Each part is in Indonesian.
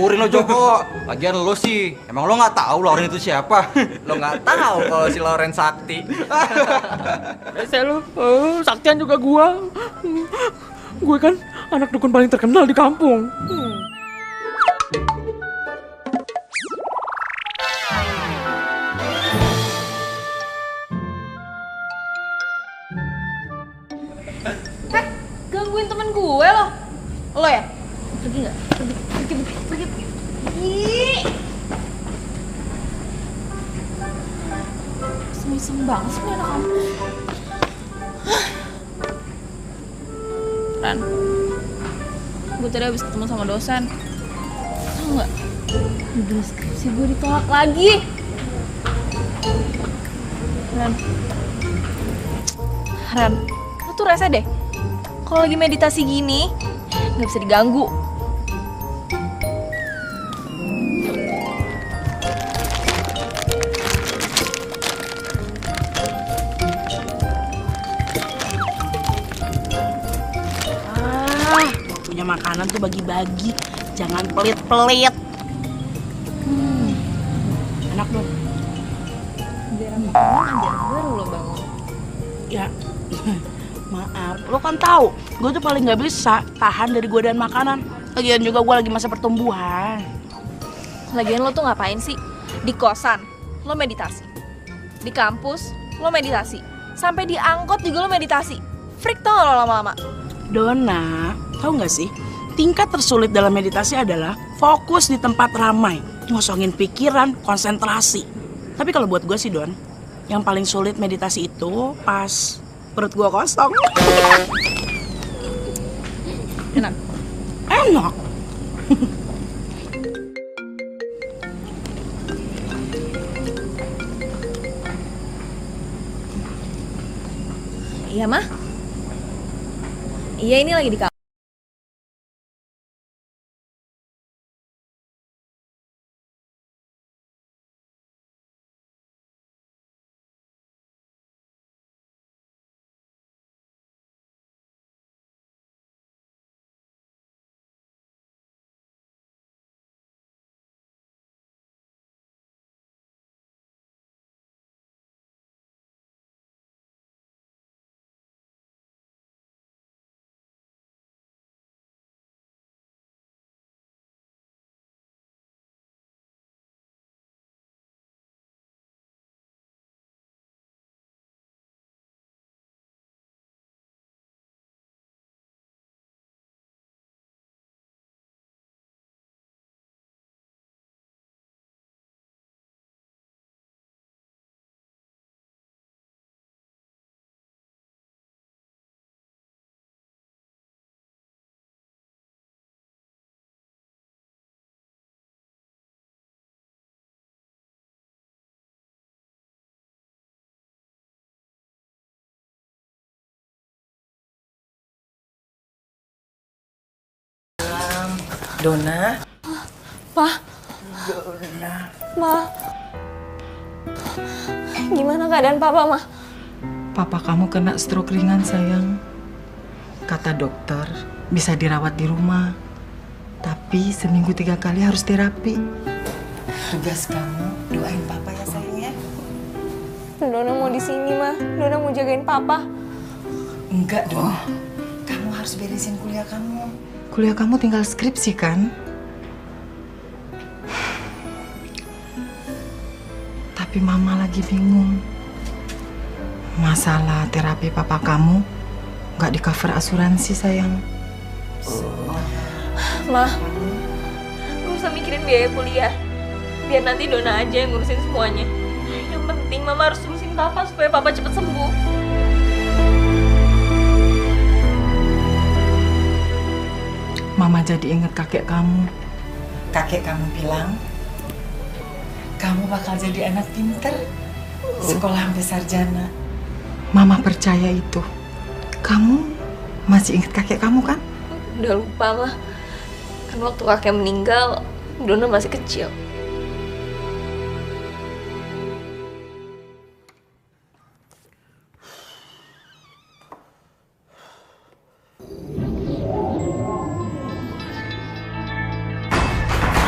syukurin lo Joko. Lagian lo sih, emang lo nggak tahu Lauren itu siapa? Lo nggak tahu kalau si Lauren sakti. Saya lo, Saktian juga gua. Gue kan anak dukun paling terkenal di kampung. Gangguin temen gue lo. Lo ya? Pergi nggak? Pergi. Ih. Semisem banget sih nih anak kampus. Ran, gue tadi habis ketemu sama dosen. Tau nggak? Judul skripsi gue ditolak lagi. Ran, lo tuh rese deh. Kalau lagi meditasi gini, nggak bisa diganggu. Punya makanan tuh bagi-bagi, jangan pelit-pelit. Enak dong. Jarang bangun aja, baru lo bangun. Ya, maaf. Lo kan tahu, gue tuh paling nggak bisa tahan dari godaan makanan. Lagian juga gue lagi masa pertumbuhan. Lagian lo tuh ngapain sih? Di kosan, lo meditasi. Di kampus, lo meditasi. Sampai di angkot juga lo meditasi. Freak tau gak lo lama-lama? Dona, tahu nggak sih? Tingkat tersulit dalam meditasi adalah fokus di tempat ramai, ngosongin pikiran, konsentrasi. Tapi kalau buat gue sih Don, yang paling sulit meditasi itu pas perut gue kosong. Enak. Enak. Iya mah? Iya ini lagi di kamar. Dona. Pa. Dona. Ma. Gimana keadaan papa, Ma? Papa kamu kena stroke ringan, sayang. Kata dokter, bisa dirawat di rumah. Tapi seminggu 3 kali harus terapi. Tugas kamu, doain papa ya, sayang ya. Dona mau di sini, Ma. Dona mau jagain papa. Enggak dong. Kamu harus beresin kuliah kamu. Kuliah kamu tinggal skripsi kan? Tapi mama lagi bingung. Masalah terapi papa kamu nggak di-cover asuransi, sayang. Ma, gak usah mikirin biaya kuliah. Biar nanti Dona aja yang ngurusin semuanya. Yang penting Mama harus urusin papa supaya papa cepet sembuh. Mama jadi ingat kakek kamu. Kakek kamu bilang, kamu bakal jadi anak pinter, sekolah sampai sarjana. Mama percaya itu. Kamu masih ingat kakek kamu kan? Udah lupa, Ma. Kan waktu kakek meninggal, Dona masih kecil.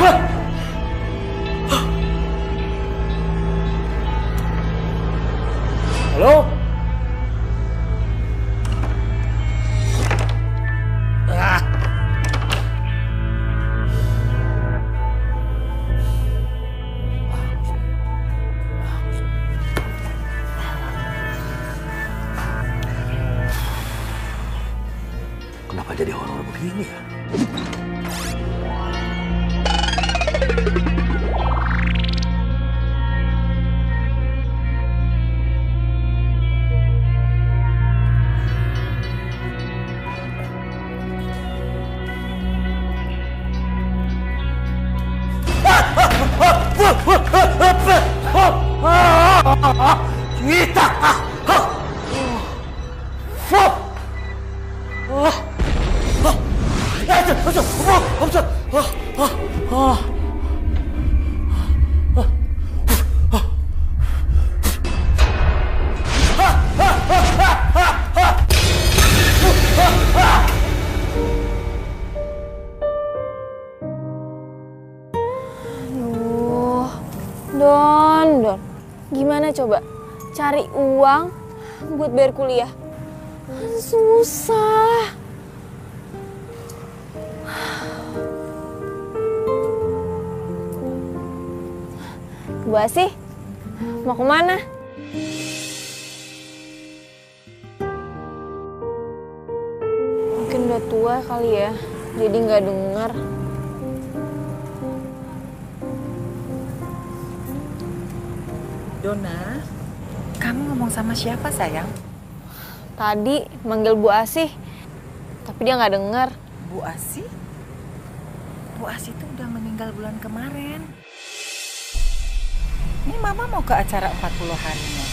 Halo? Kenapa jadi horor begini ya? Don, gimana coba cari uang buat bayar kuliah? Susah. Bu Asih, mau kemana? Mungkin udah tua kali ya, jadi nggak dengar. Dona, kamu ngomong sama siapa sayang? Tadi manggil Bu Asih, tapi dia nggak dengar. Bu Asih? Bu Asih itu udah meninggal bulan kemarin. Ini Mama mau ke acara 40 harinya.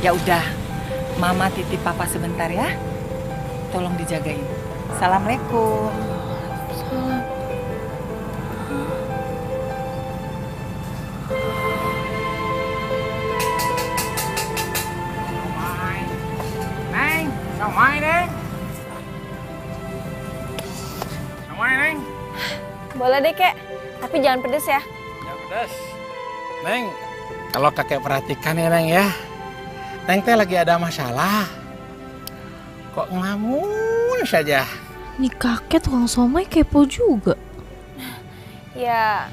Ya udah, Mama titip Papa sebentar ya. Tolong dijagain. Assalamualaikum. Salam. Neng, somai Neng. Somai Neng. Boleh deh kek, tapi jangan pedes ya. Ya pedas. Neng, kalau kakek perhatikan ya Neng ya. Neng teh lagi ada masalah. Kok ngelamun saja? Nih kakek tukang somai kepo juga. Ya,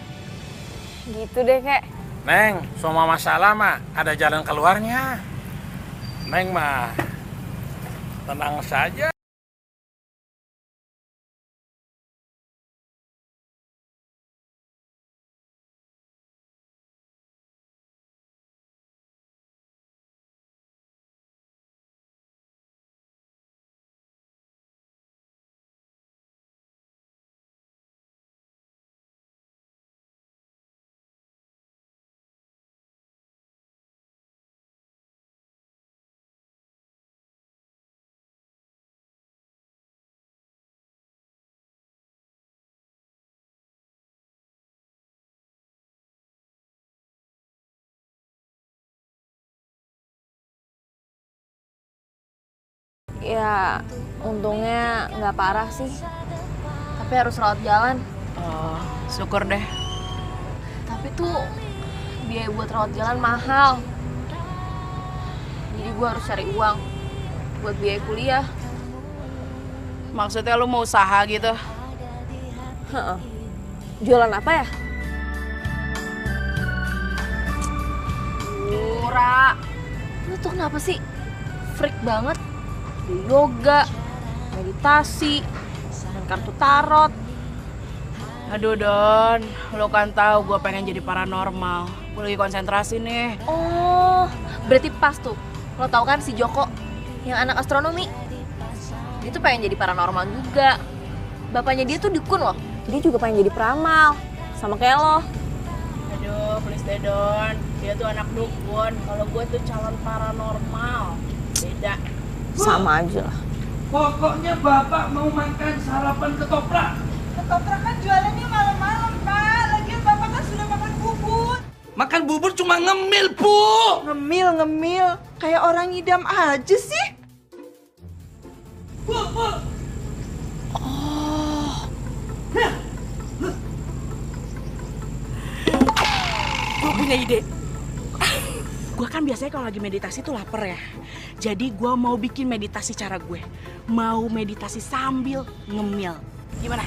gitu deh kek. Neng, semua masalah mah ada jalan keluarnya. Neng mah tenang saja. Ya, untungnya nggak parah sih. Tapi harus rawat jalan. Oh, syukur deh. Tapi tuh biaya buat rawat jalan mahal. Jadi gue harus cari uang buat biaya kuliah. Maksudnya lu mau usaha gitu? Heeh. Jualan apa ya? Murah. Lu tuh kenapa sih freak banget? Yoga, meditasi, main kartu tarot. Aduh Don, lo kan tahu gue pengen jadi paranormal. Gue lagi konsentrasi nih. Oh, berarti pas tuh. Lo tau kan si Joko yang anak astronomi? Dia tuh pengen jadi paranormal juga. Bapaknya dia tuh dukun loh. Dia juga pengen jadi peramal, sama kayak lo. Aduh, please deh Don. Dia tuh anak dukun. Kalau gue tuh calon paranormal. Beda. Sama aja lah. Pokoknya Bapak mau makan sarapan ketoprak. Ketoprak kan jualannya malam-malam, Pak. Lagian Bapak kan sudah makan bubur. Makan bubur cuma ngemil, Bu. Ngemil. Kayak orang ngidam aja sih. Bu. Gue punya ide. Gue kan biasanya kalau lagi meditasi tuh lapar ya. Jadi gue mau bikin meditasi cara gue. Mau meditasi sambil ngemil. Gimana?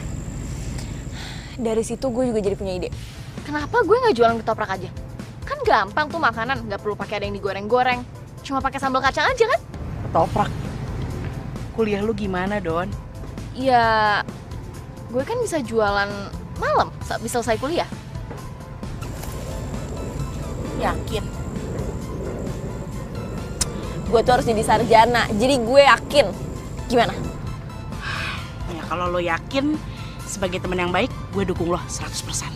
Dari situ gue juga jadi punya ide. Kenapa gue nggak jualan ketoprak aja? Kan gampang tuh makanan, nggak perlu pakai ada yang digoreng-goreng. Cuma pakai sambal kacang aja kan? Ketoprak. Kuliah lu gimana, Don? Ya, gue kan bisa jualan malam, bisa selesai kuliah. Yakin? Gue tuh harus jadi sarjana, jadi gue yakin. Gimana? Ya kalau lo yakin, sebagai teman yang baik, gue dukung lo 100%.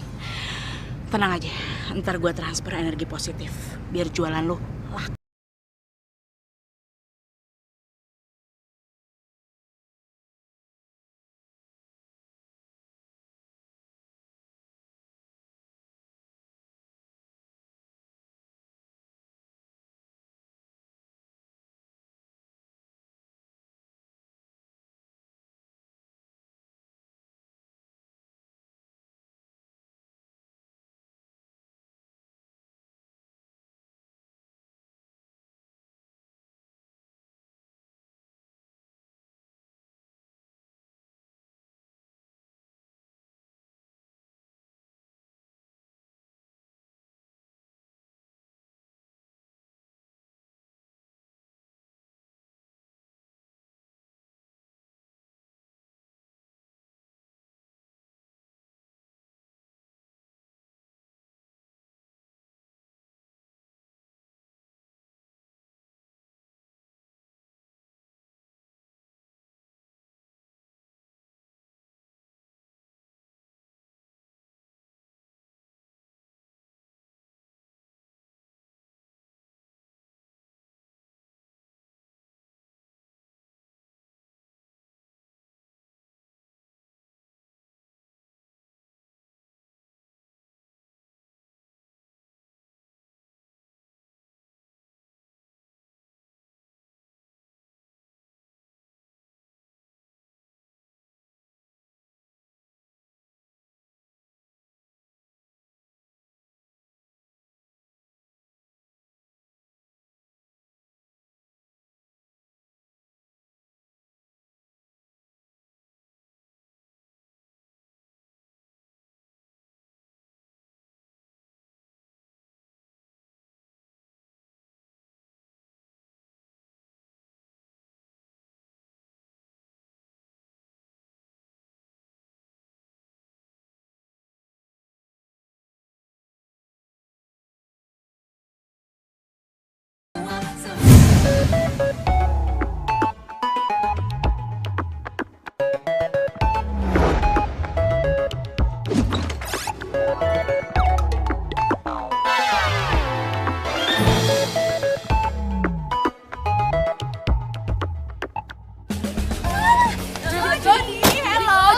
Tenang aja, ntar gue transfer energi positif, biar jualan lo laku.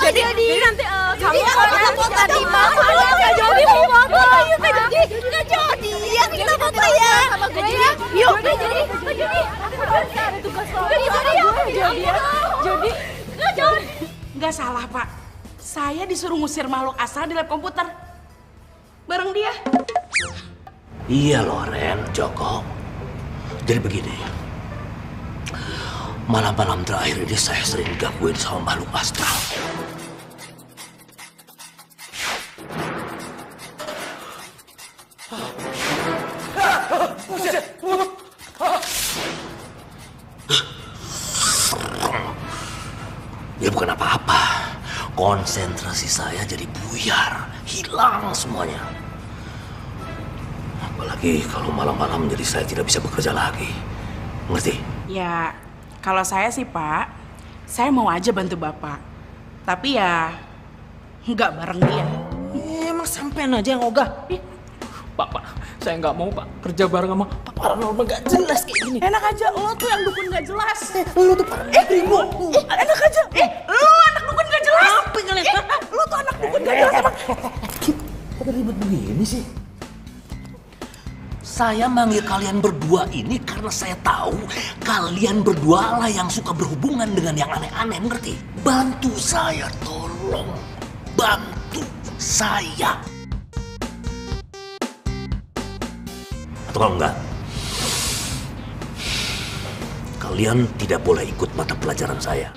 Jadi nanti kamu foto tadi mau Kak Jody mau foto. Ayo Kak Jody. Kak Jody, ya kita foto ya. Sama Kak Jody. Yuk Kak Jody. Kak Jody. Ada tugas lo. Kak Jody. Kak Jody. Nggak salah, Pak. Saya disuruh ngusir makhluk astral di lab komputer. Bareng dia. Iya Loren, Joko. Jadi begini. Malam-malam terakhir ini saya sering digangguin sama makhluk astral. Ya bukan apa-apa. Konsentrasi saya jadi buyar, hilang semuanya. Apalagi kalau malam-malam jadi saya tidak bisa bekerja lagi. Ngerti? Ya, kalau saya sih Pak, saya mau aja bantu Bapak. Tapi ya, nggak bareng dia. Emang sampean aja yang ogah. Pak, saya nggak mau Pak kerja bareng sama Pak paranormal nggak jelas kayak gini. Enak aja, lo tuh yang dukun nggak jelas. Lu tuh Pak Primo. Enak aja. Lo anak dukun nggak jelas. Apa ngeliat? Lo tuh anak dukun nggak jelas. Kok ribet begini sih? Saya manggil kalian berdua ini karena saya tahu kalian berdua lah yang suka berhubungan dengan yang aneh-aneh, ngerti? Bantu saya, tolong. Bantu saya. Atau enggak, kalian tidak boleh ikut mata pelajaran saya.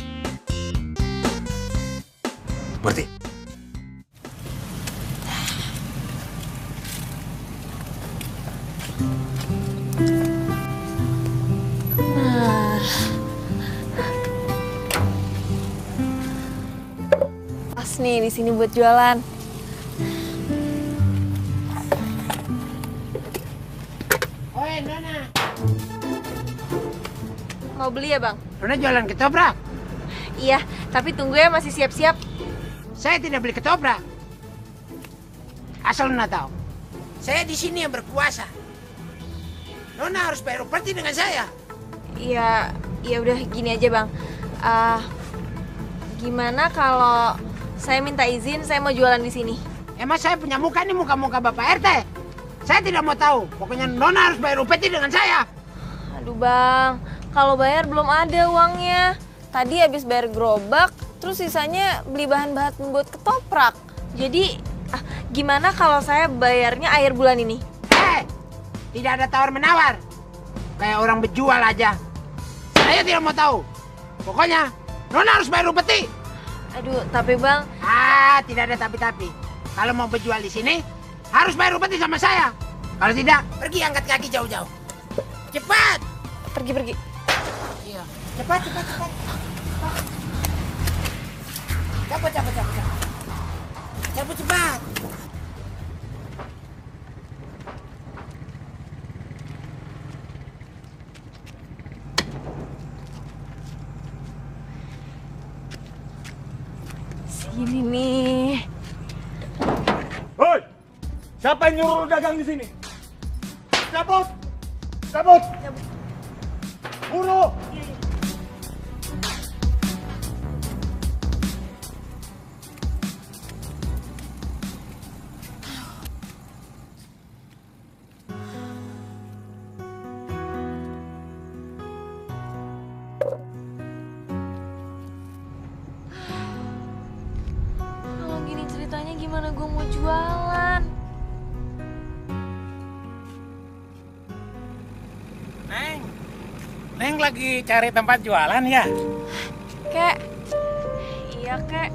Ngerti? Pas nih di sini buat jualan. Oi, Nona. Mau beli ya, Bang? Nona jualan ketoprak. Iya, tapi tunggu ya, masih siap-siap. Saya tidak beli ketoprak. Asal Nona tahu, saya di sini yang berkuasa. Nona harus bayar upeti dengan saya. Iya, ya udah gini aja, Bang. Gimana kalau saya minta izin, saya mau jualan di sini? Emang saya punya muka nih, muka-muka Bapak RT. Saya tidak mau tahu. Pokoknya Nona harus bayar upeti dengan saya. Aduh, Bang. Kalau bayar belum ada uangnya. Tadi habis bayar gerobak, terus sisanya beli bahan-bahan buat ketoprak. Jadi, gimana kalau saya bayarnya akhir bulan ini? Tidak ada tawar-menawar. Kayak orang berjual aja. Saya tidak mau tahu. Pokoknya, Nona harus bayar upeti. Aduh, tapi Bang... Tidak ada tapi-tapi. Kalau mau berjual di sini, harus bayar upeti sama saya. Kalau tidak, pergi angkat kaki jauh-jauh. Cepat! Pergi. Iya. Cepat. Cabut cepat. Sini nih. Hoi! Siapa yang nyuruh dagang di sini? Cabut! Buru! Kalau gini ceritanya gimana gue mau jualan? Neng lagi cari tempat jualan ya? Kek, iya Kek.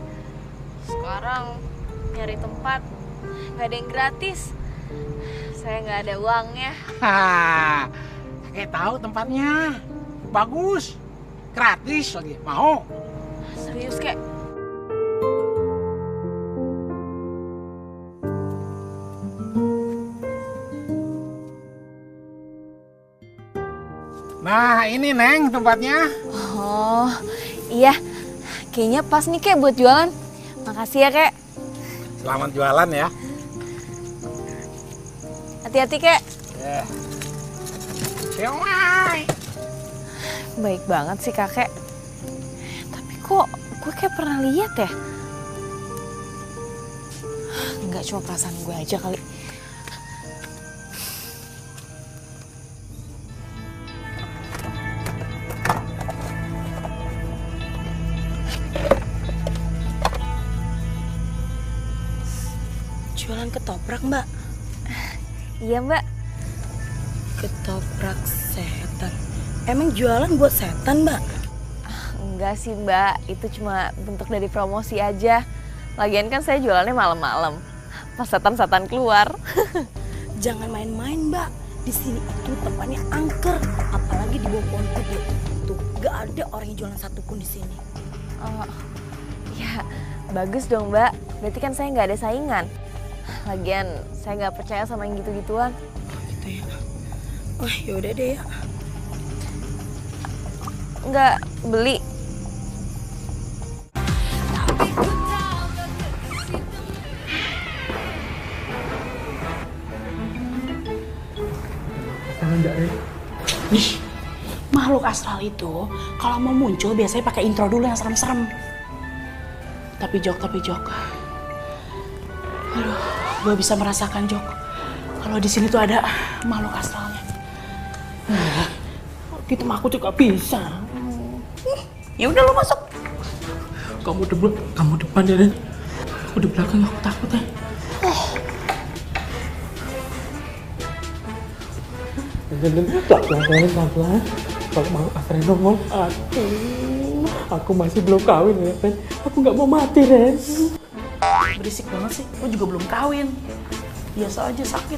Sekarang nyari tempat, nggak ada yang gratis. Saya nggak ada uangnya. Kakek tahu tempatnya. Bagus. Gratis lagi. Mau? Serius Kek? Nah, ini Neng tempatnya. Oh, iya. Kayaknya pas nih Kek buat jualan. Makasih ya Kek. Selamat jualan ya. Hati-hati Kek. Siomay. Baik banget sih kakek. Tapi kok gue kayak pernah lihat ya? Enggak, cuma perasaan gue aja kali. Jualan ketoprak, Mbak. Iya, Mbak. Ketoprak setan. Emang jualan buat setan, Mbak? Enggak sih, Mbak. Itu cuma bentuk dari promosi aja. Lagian kan saya jualannya malam-malam. Pas setan-setan keluar. Jangan main-main, Mbak. Di sini itu tempatnya angker. Apalagi di bawah pohon gede. Tuh, gak ada orang yang jualan satupun di sini. Oh, ya bagus dong, Mbak. Berarti kan saya nggak ada saingan. Lagian saya nggak percaya sama yang gitu-gituan. Gitu ya. Oh, yaudah deh ya. Nggak beli. Ih, makhluk astral itu kalau mau muncul biasanya pakai intro dulu yang serem-serem. Tapi Jok. Aduh, gue bisa merasakan Jok. Kalau di sini tuh ada makhluk astralnya. Gitu mah aku juga bisa. Ya udah lo masuk. Kamu depan ya, Den. Aku di belakang, aku takut ya. Pelan-pelan. Kalau mau Ren ngomong, aduh, aku masih belum kawin ya, Ren. Aku nggak mau mati, Ren. Berisik banget sih, lu juga belum kawin. Biasa aja sakit.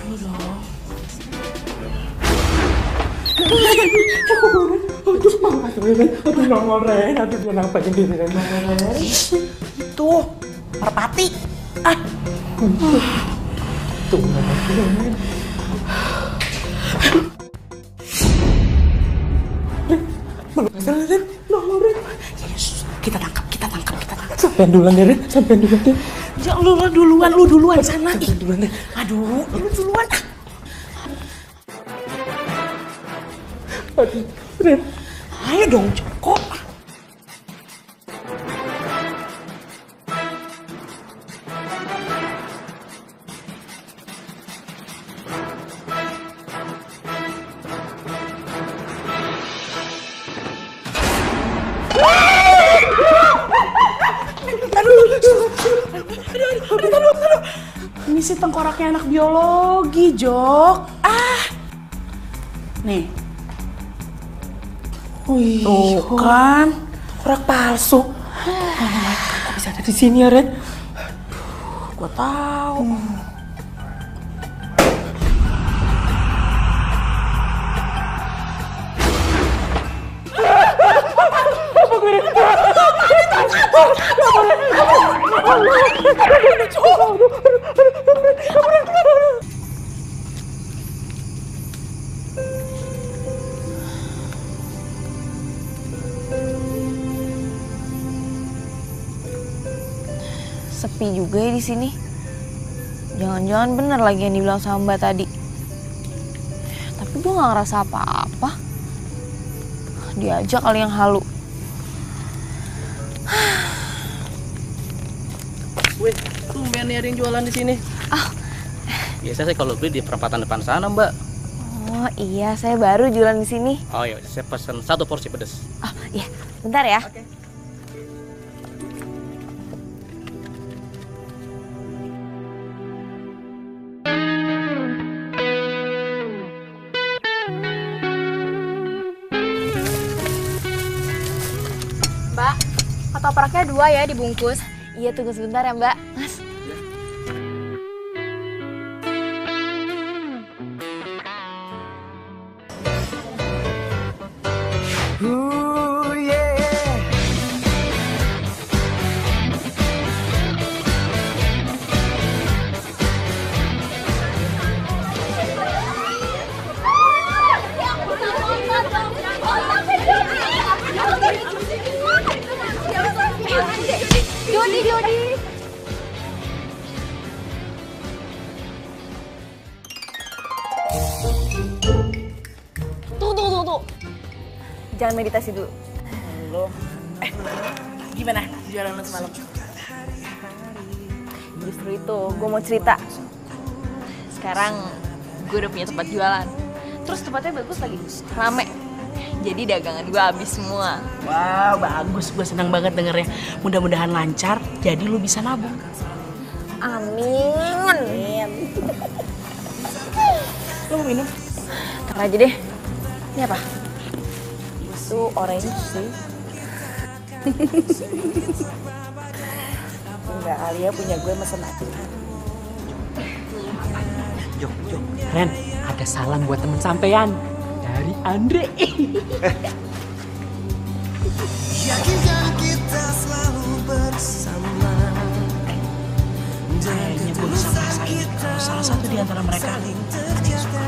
Lu dong. Aduh, maaf, Ren. Aduh, nongol, Ren. Aduh, dia nampakin diri, Ren. Itu, merpati. Tuh, Ren. Belum asal, Ren. Nongol, Ren. Yes, kita tangkap. Sampean duluan ya, Ren. Sampean duluan ya. Jangan lu duluan sana. Sampean duluan ya. Aduh, lu duluan. Aduh, Ren. Ayo dong, Joko. Aduh. Ini sih tengkoraknya anak biologi, Jok. Nih. Wih, Tuh kan, tengkorak palsu. Kok bisa ada di sini ya, Ren? gua tahu. Sepi juga ya di sini. Jangan-jangan bener lagi yang dibilang sama Mbak tadi. Tapi gue nggak ngerasa apa-apa. Dia aja kali yang halu. Wih, tumben nih ada yang jualan di sini. Biasa saya kalau beli di perempatan depan sana, Mbak. Oh iya, saya baru jualan di sini. Oh iya, saya pesan 1 porsi pedas. Oh iya, bentar ya. Oke. Mbak, ketopraknya 2 ya dibungkus. Iya, tunggu sebentar ya Mbak. Mas. Jody. Tunggu. Jangan meditasi dulu. Gimana jualan lo semalam? Justru itu, gue mau cerita. Sekarang gue udah punya tempat jualan. Terus tempatnya bagus lagi, rame. Jadi dagangan gue habis semua. Wow, bagus. Gue senang banget dengernya. Mudah-mudahan lancar, jadi lu bisa nabung. Amin. Lu mau minum? Ntar aja deh. Ini apa? Itu orange sih. Enggak, Alia punya gue mesen aja. Jok. Ren, ada salam buat temen sampean. Dari Andre. Yakinkah kita selalu bersama? Kayaknya gue bisa ngerasain kalau salah satu di antara mereka ada yang suka.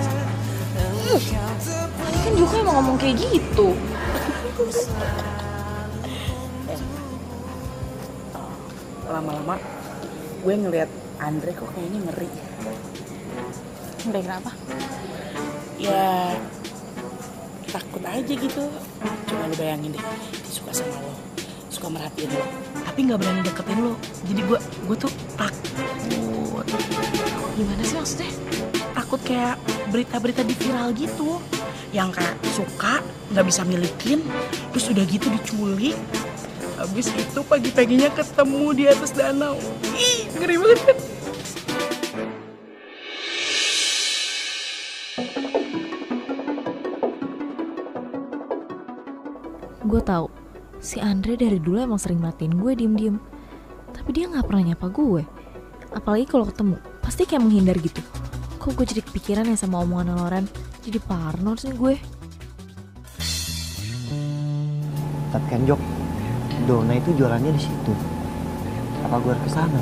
Tadi kan Joko emang ngomong kayak gitu. Lama-lama gue ngeliat Andre kok kayaknya ngeri. Ngeri kenapa? Ya takut aja gitu. Coba lu bayangin deh, dia suka sama lo, suka merhatiin lo, tapi nggak berani deketin lo. Jadi gue tuh takut. Gimana sih maksudnya? Takut kayak berita-berita di viral gitu, yang kayak suka nggak bisa milikin, terus udah gitu diculik, habis itu pagi-paginya ketemu di atas danau. Ih, ngeri banget kan? Gue tahu si Andre dari dulu emang sering matiin gue diem-diem. Tapi dia nggak pernah nyapa gue. Apalagi kalau ketemu, pasti kayak menghindar gitu. Kok gue jadi kepikiran ya sama omongan Loren. Jadi parno sih gue. Tapi kan Jok, Dona itu jualannya di situ. Apa gue harus kesana?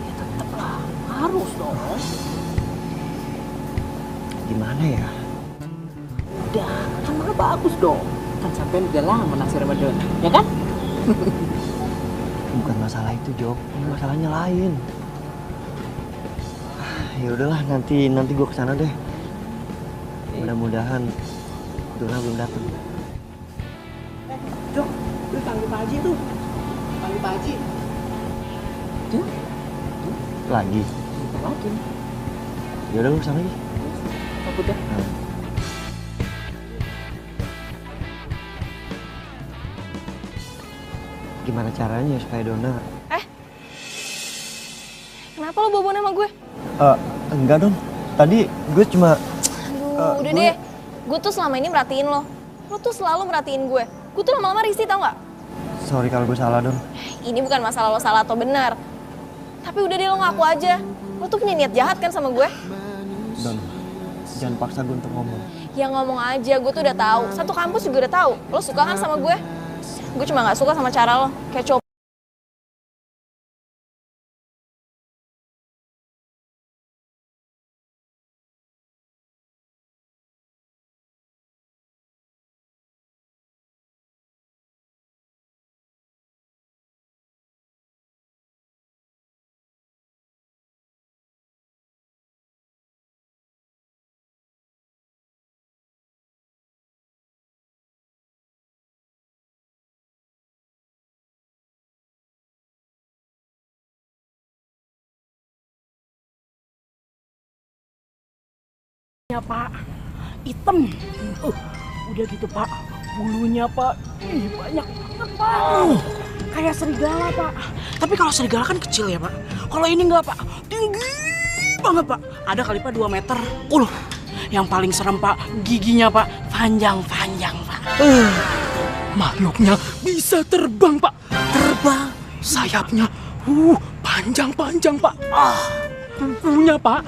Ya tetep lah, harus dong. Gimana ya? Udah, kan malah bagus dong. Kan sampean udah lama naksir sama Dona, ya kan? Bukan masalah itu Jok, masalahnya lain. Ya udahlah, nanti gue kesana deh. Mudah-mudahan Dona belum datang. Jok, lu panggil Pak Haji tuh. Panggil Pak Haji. Tuh. Lagi? Lagi. Ya udah lu kesana aja. Takut ya? Gimana caranya supaya Dona? Kenapa lo bawa sama gue? Enggak dong. Tadi gue cuma... Aduh, udah deh. Gue tuh selama ini merhatiin lo. Lo tuh selalu merhatiin gue. Gue tuh lama-lama risih tau gak? Sorry kalau gue salah, Don. Ini bukan masalah lo salah atau benar. Tapi udah deh, lo ngaku aja. Lo tuh punya niat jahat kan sama gue? Don, jangan paksa gue untuk ngomong. Ya ngomong aja, gue tuh udah tahu. Satu kampus juga udah tahu. Lo suka kan sama gue? Gue cuma gak suka sama cara lo. Kayak cowok. Ya Pak, hitam. Udah gitu Pak, bulunya Pak, banyak banget Pak. Kayak serigala Pak. Tapi kalau serigala kan kecil ya Pak. Kalau ini enggak Pak, tinggi banget Pak. Ada kali Pak 2 meter. Yang paling serem Pak, giginya Pak, panjang-panjang Pak. Makhluknya bisa terbang Pak. Terbang. Sayapnya, panjang-panjang Pak. Kukunya Pak,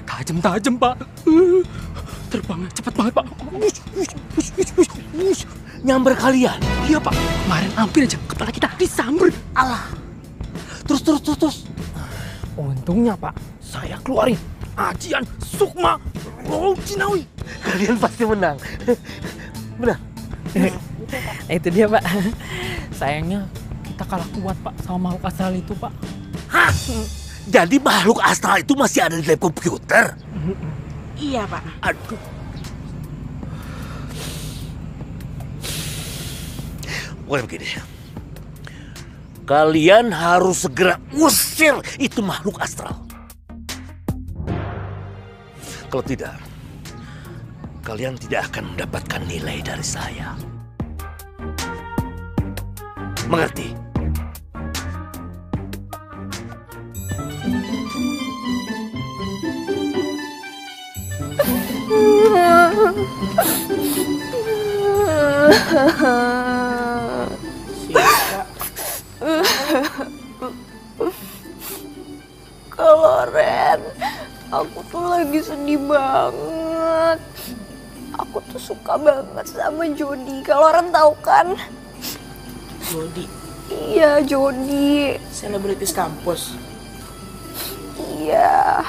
tajam-tajam Pak. Terbangnya cepat banget Pak. Nyamber kalian? Iya Pak, kemarin hampir aja kepala kita disamber. Alah. Terus. Untungnya Pak, saya keluarin ajian Sukma Cinawi. Kalian pasti menang. Benar? Itu dia Pak. Sayangnya kita kalah kuat Pak sama makhluk astral itu Pak. Hah? Jadi makhluk astral itu masih ada di lab komputer? Iya Pak. Aduh. Pokoknya begini. Kalian harus segera usir itu makhluk astral. Kalau tidak, kalian tidak akan mendapatkan nilai dari saya. Mengerti? Kalau Ren, aku tuh lagi sedih banget. Aku tuh suka banget sama Jody. Kalau Ren tahu kan? Jody. Iya, Jody. Selebritis kampus. Iya.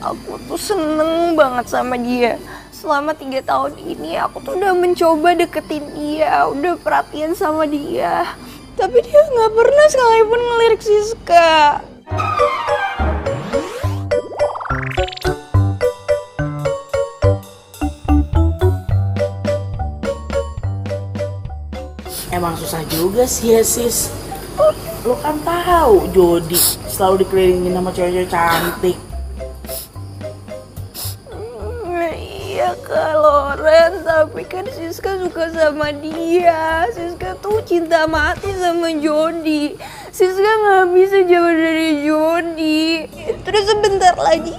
Aku tuh seneng banget sama dia. Selama 3 tahun ini aku tuh udah mencoba deketin dia, udah perhatian sama dia. Tapi dia nggak pernah sekalipun ngelirik Siska. Emang susah juga sih ya sis. Lo kan tahu Jody selalu dikelilingin sama cewek-cewek cantik. Iya kalau Ren, tapi kan Siska suka sama dia. Siska tuh cinta mati sama Jody. Siska nggak bisa jauh dari Jody. Terus sebentar lagi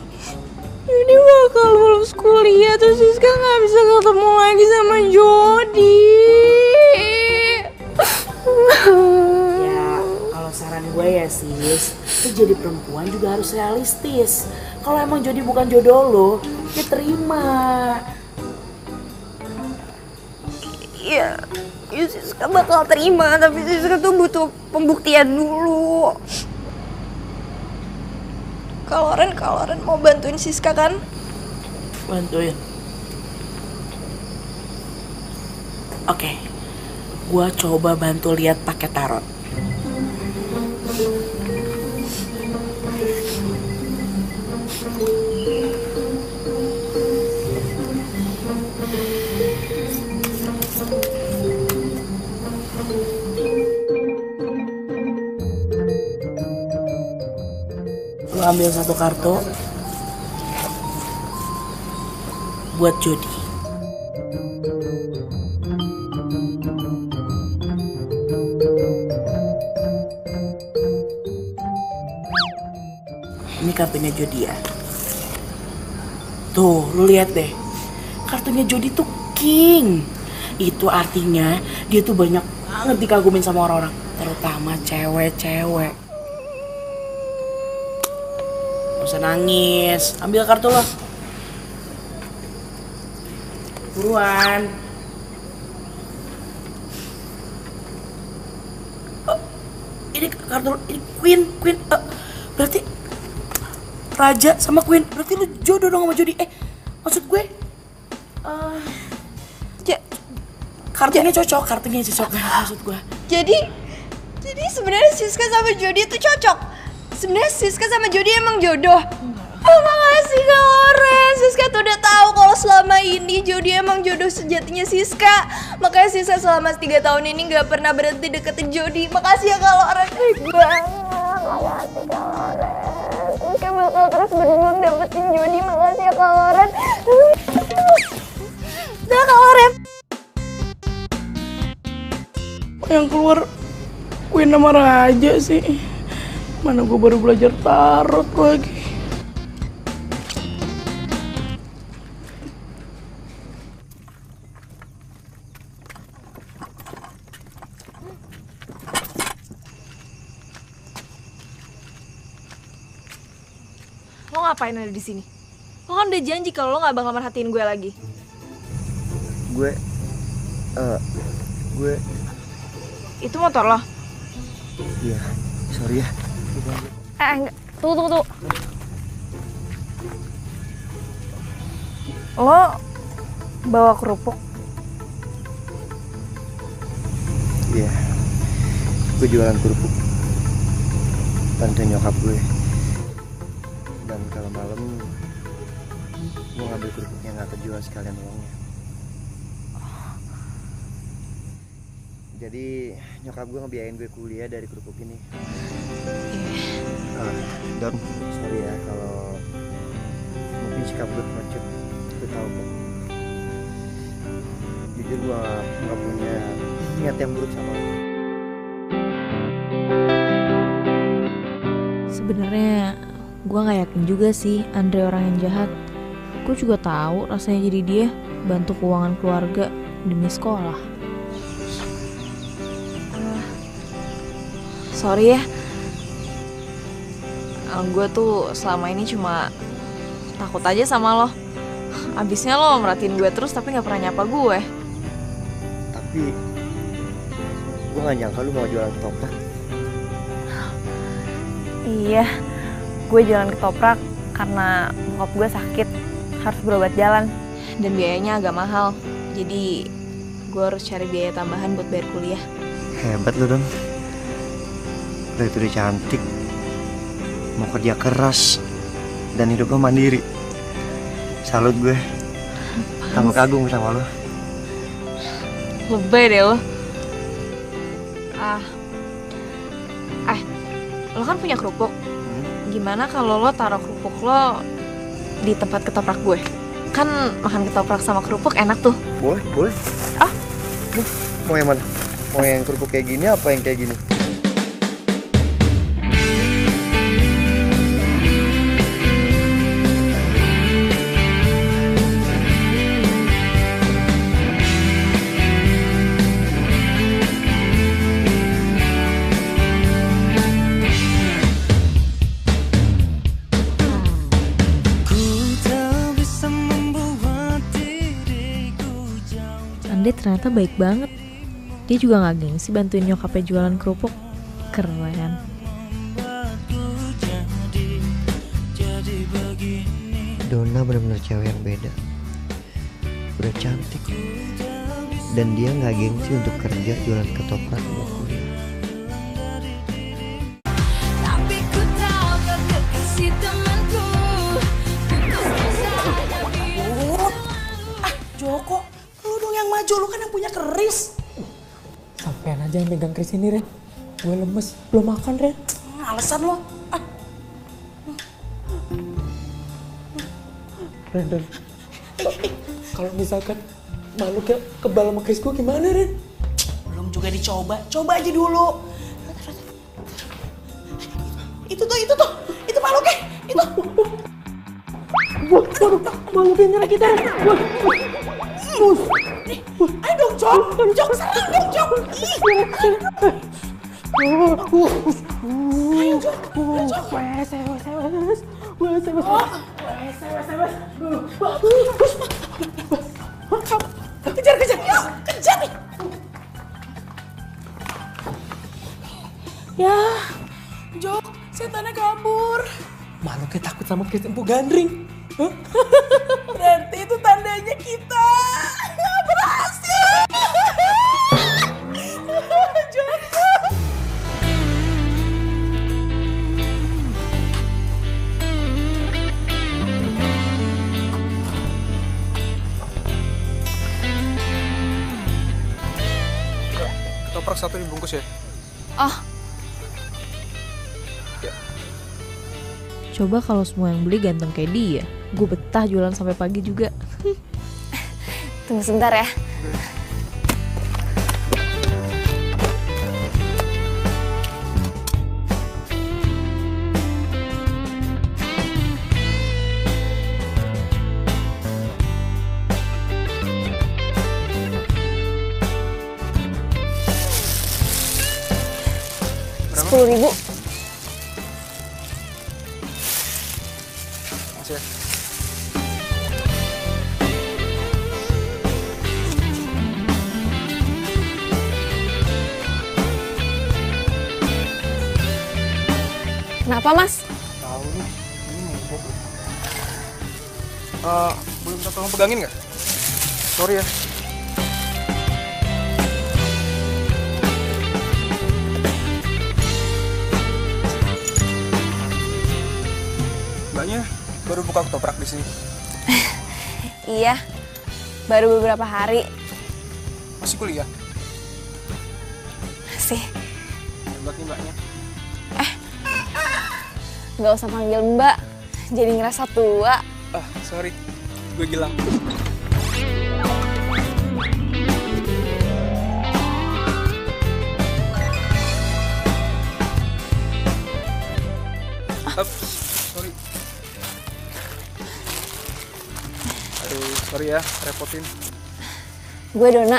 Jody bakal lulus kuliah, terus Siska nggak bisa ketemu lagi sama Jody. Ya, kalau saran gue ya sis, lu jadi perempuan juga harus realistis. Kalau emang Jody bukan jodoh lo, ya terima. Iya, Siska bakal terima, tapi Siska tuh butuh pembuktian dulu. Kalau Ren mau bantuin Siska kan? Bantuin. Oke, gua coba bantu lihat pakai tarot. Lu ambil satu kartu buat Jody. Ini kartunya Jody ya. Tuh, lu lihat deh. Kartunya Jody tuh king. Itu artinya dia tuh banyak banget dikagumin sama orang-orang, terutama cewek-cewek. Gak usah nangis, ambil kartu lo. Buruan. Ini kartu, ini Queen. Berarti Raja sama Queen, berarti lu jodoh dong sama Jody. Maksud gue, kartunya cocok maksud gue. Jadi sebenarnya Siska sama Jody itu cocok. Sebenarnya Siska sama Jody emang jodoh. Oh, makasih Kak Loren. Siska tuh udah tahu kalau selama ini Jody emang jodoh sejatinya Siska. Makanya Siska selama 3 tahun ini gak pernah berhenti deketin Jody. Makasih ya Kak Loren. Baik banget. Makasih Kak Loren. Siska bakal terus berjuang dapetin Jody. Makasih ya Kak Loren. Dah Kak Loren. Yang keluar Queen sama Raja sih. Mana gue baru belajar tarot lagi. Lo ngapain ada di sini? Lo kan udah janji kalau lo gak bakal merhatiin gue lagi. Gue Itu motor lo? Iya, sorry ya. Enggak. Tunggu. Lo bawa kerupuk? Iya, gue jualan kerupuk. Bantuin nyokap gue. Dan kalau malam gue ngambil kerupuknya nggak kejual sekalian uangnya. Jadi nyokap gue ngebiayain gue kuliah dari kerupuk ini. Don, sorry ya kalau mungkin sikap gue pengecut. Gue tahu kok. Jujur gue nggak punya niat yang buruk sama lo. Sebenarnya gue nggak yakin juga sih Andre orang yang jahat. Gue juga tahu rasanya jadi dia bantu keuangan keluarga demi sekolah. Sorry ya, gue tuh selama ini cuma takut aja sama lo. Abisnya lo merhatiin gue terus tapi gak pernah nyapa gue. Tapi gue gak nyangka lu mau jualan ketoprak. Iya, gue jualan ketoprak karena bokap gue sakit, harus berobat jalan. Dan biayanya agak mahal, jadi gue harus cari biaya tambahan buat bayar kuliah. Hebat lu Don. Udah itu udah cantik, mau kerja keras, dan hidupnya mandiri. Salut gue, tambah kagum sama lo. Lebay deh lo. Lo kan punya kerupuk. Gimana kalau lo taruh kerupuk lo di tempat ketoprak gue? Kan makan ketoprak sama kerupuk enak tuh. Boleh. Mau yang mana? Mau yang kerupuk kayak gini apa yang kayak gini? ternyata baik banget. Dia juga gak gengsi bantuin nyokapnya jualan kerupuk. Keren. Donna benar-benar cewek yang beda. Udah cantik. Dan dia gak gengsi untuk kerja jualan ketoprak buat kuliah. Joko, lu dong yang maju, lu kan yang punya keris. Sampean aja yang megang keris ini, Ren. Gue lemes, belum makan, Ren. Alasan lo. Ren. Kalau misalkan makhluknya kebal sama keris gue gimana, Ren? Belum juga dicoba, coba aja dulu. Itu makhluknya, itu. Waduh, makhluknya nyerang kita, Ren. Ayo dong, Jok, serang dong, Jok. Ayo, Jok. Kejar, yuk, kejar nih. Ya, Jok, setannya kabur. Makhluknya takut sama keris Empu Gandring. Berarti itu tandanya kita berhasil. Joko. Ketoprak 1 dibungkus ya. Oh. Coba kalau semua yang beli ganteng kayak dia, gue betah jualan sampai pagi juga. Tunggu sebentar ya. Rp10.000. Masih ya. Kenapa, Mas? Tahu nih, ini mogok. Boleh minta tolong pegangin nggak? Sorry ya. Mbaknya baru buka ketoprak di sini. Iya, baru beberapa hari. Masih kuliah? Masih. Hebat nih mbaknya. Gak usah panggil Mbak, jadi ngerasa tua. Sorry, gue Gilang. Sorry. Aduh, sorry ya, repotin. Gue Donna.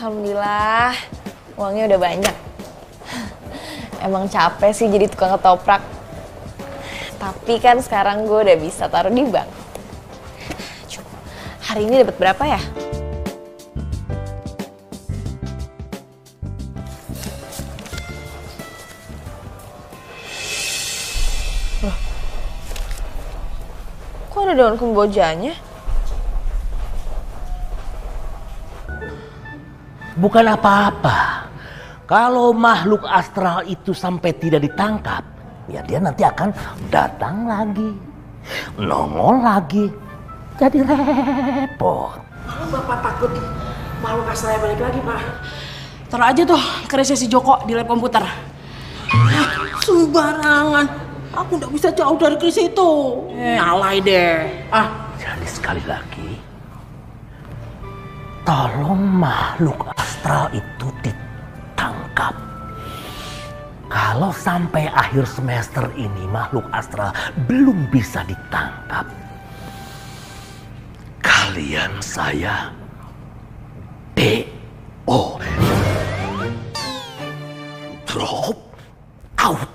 Alhamdulillah, uangnya udah banyak. Emang capek sih jadi tukang ketoprak. Tapi kan sekarang gue udah bisa taruh di bank. Coba, hari ini dapat berapa ya? Loh, kok ada daun kembojanya? Bukan apa-apa. Kalau makhluk astral itu sampai tidak ditangkap, ya dia nanti akan datang lagi, nongol lagi, jadi repot. Bapak takut makhluk astralnya balik lagi, Pak. Taruh aja tuh kerisnya si Joko di lab komputer. Sembarangan. Aku nggak bisa jauh dari keris itu. Alay deh. Jadi sekali lagi, tolong makhluk astral itu ditangkap. Kalau sampai akhir semester ini makhluk astral belum bisa ditangkap, kalian saya DO. Drop out.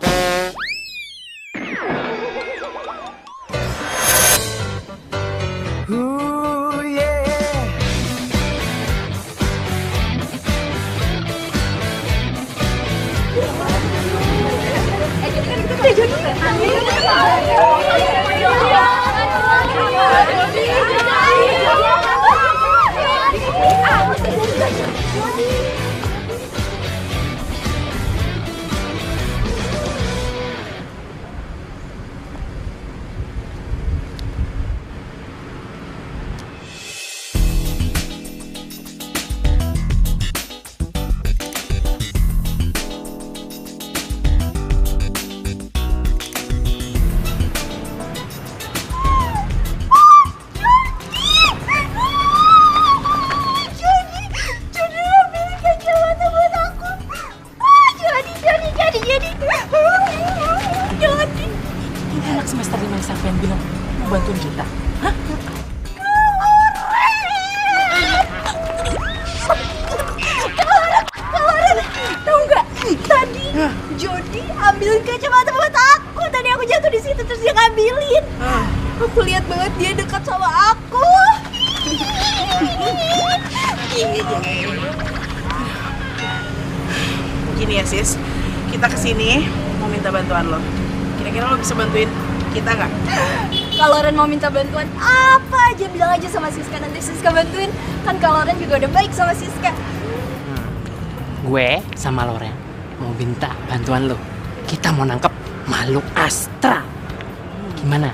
Ini anak semester 5 siapa yang bilang mau bantuin kita? Hah? Kaloren, tahu nggak? Tadi Jody ambilin kacamata buat aku. Tadi aku jatuh di situ terus dia ngambilin. Aku lihat banget dia dekat sama aku. Gini ya sis, kita kesini mau minta bantuan lo. Kira-kira lo bisa bantuin kita nggak? Kalau Ren mau minta bantuan apa aja bilang aja sama Siska, nanti Siska bantuin. Kan kalau Ren juga udah baik sama Siska. Gue sama Loren mau minta bantuan lo. Kita mau nangkep makhluk astral. Gimana?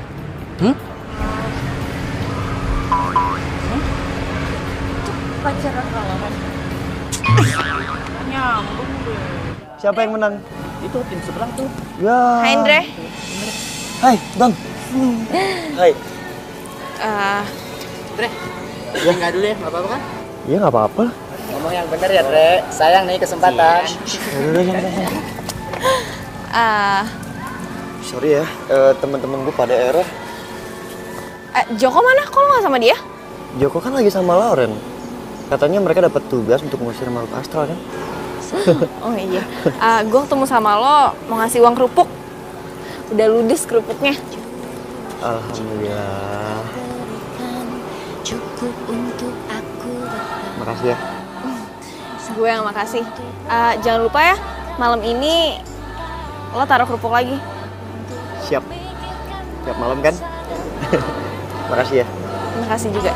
Pacaran kalau Ren. Nyambung deh. Siapa yang menang? Itu tim seberang tuh. Ya. Hai Andre. Hai, Don. Hai. Dre, enggak dulu ya, nggak apa-apa kan? Iya nggak apa-apa. Ngomong yang bener ya, Dre. Sayang nih kesempatan. Sorry ya, teman-teman gue pada error. Joko mana? Kok lo nggak sama dia? Joko kan lagi sama Lauren. Katanya mereka dapat tugas untuk ngusir makhluk astral kan? Oh iya. Gue ketemu sama lo mau ngasih uang kerupuk. Udah ludes kerupuknya. Alhamdulillah. Makasih ya. Gue yang makasih. Jangan lupa ya, malam ini lo taruh kerupuk lagi. Siap. Tiap malam kan? Makasih ya. Makasih juga.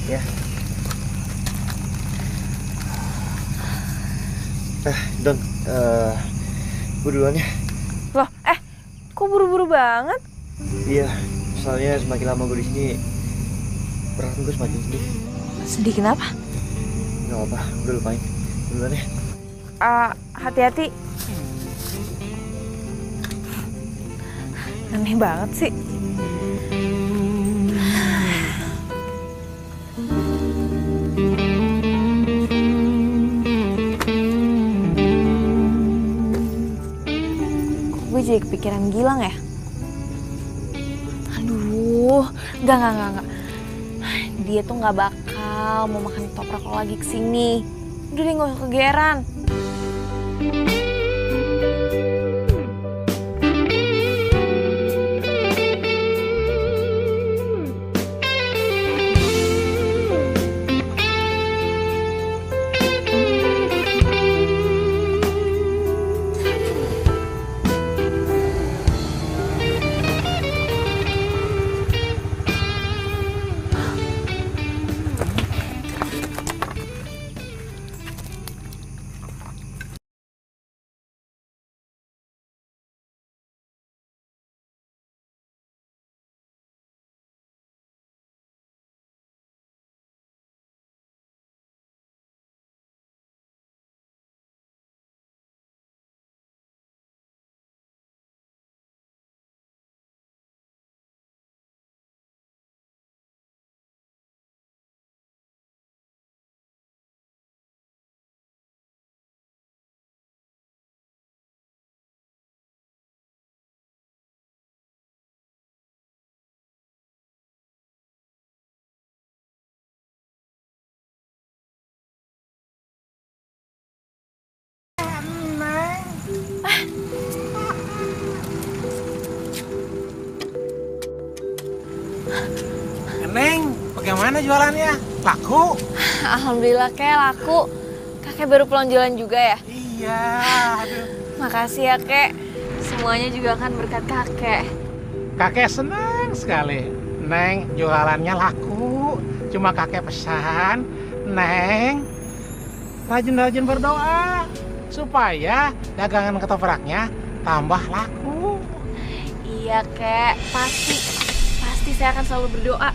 Ya. Don, gue duluan ya. Loh, kok buru-buru banget? Iya, soalnya semakin lama gue di sini, perasaan gue semakin sedih. Sedih kenapa? Gak apa-apa, udah lupain. Duluan ya. Hati-hati. Aneh banget sih. Gue jadi kepikiran Gilang ya? Aduh, enggak. Dia tuh nggak bakal mau makan toprak lo lagi kesini. Udah deh, nggak usah kegeeran. bagaimana jualannya? Laku? Alhamdulillah kek laku. Kakek baru pulang jualan juga ya? Iya, aduh. Makasih ya kek. Semuanya juga kan berkat kakek. Kakek senang sekali. Neng jualannya laku. Cuma kakek pesan, Neng rajin-rajin berdoa supaya dagangan ketopraknya tambah laku. Iya kek, pasti saya akan selalu berdoa.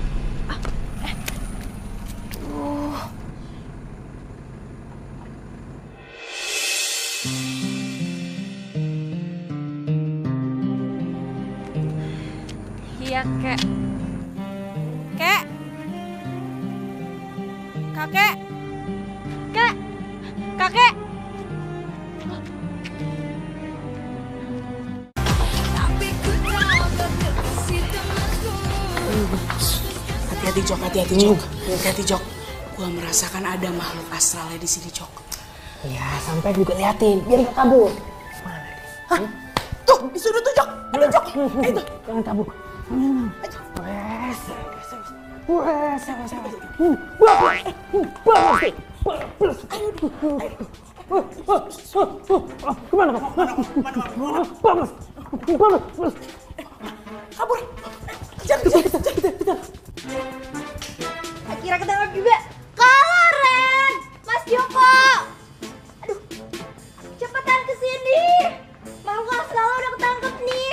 Iya kek. Kek. Kakek. Kek. Kakek. Hati-hati Jok, hati-hati Jok. Hati-hati Jok. Gua merasakan ada makhluk astralnya di sini Jok. Ya, sampai juga liatin, biar gak kabur. Mana dia? Hah? Tuh, disuruh tuh Jok. Ayo Jok. Ayo. Jangan kabur. Kemana? Kabur. Kejar. Kira ketangkap juga. Karen, Mas Joko. Aduh, cepetan kesini. Makhluk astral udah ketangkep nih.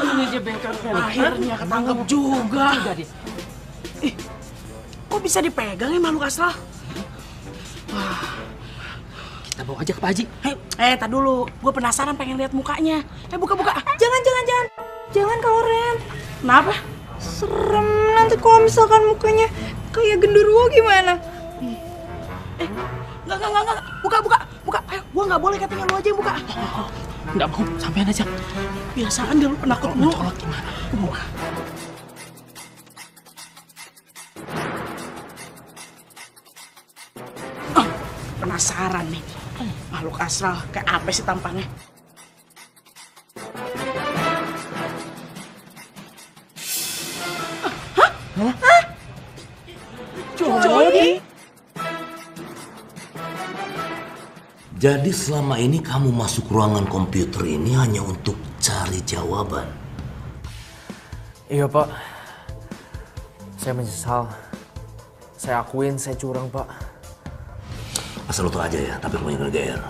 Ini aja bengkelnya. Akhirnya ketangkep juga. Kok bisa dipegang ya makhluk astral? Wah. Kita bawa aja ke Pak Haji. Tak dulu. Gue penasaran pengen lihat mukanya. Buka. Jangan. Jangan kalau Ren. Kenapa? Serem nanti kalau misalkan mukanya kayak genderuwo gimana? Enggak. Buka. Ayo, gua nggak boleh katanya lu aja yang buka. Nggak mau, sampean aja. Biasaan dia lu penakut mulu. Mencolok gimana? Buka. Penasaran nih. Makhluk astral kayak apa sih tampangnya? Hah? Jody? Jadi selama ini kamu masuk ruangan komputer ini hanya untuk cari jawaban? Iya Pak, saya menyesal. Saya akuin saya curang Pak. Asal lo tau aja ya, tapi kamu jangan GR.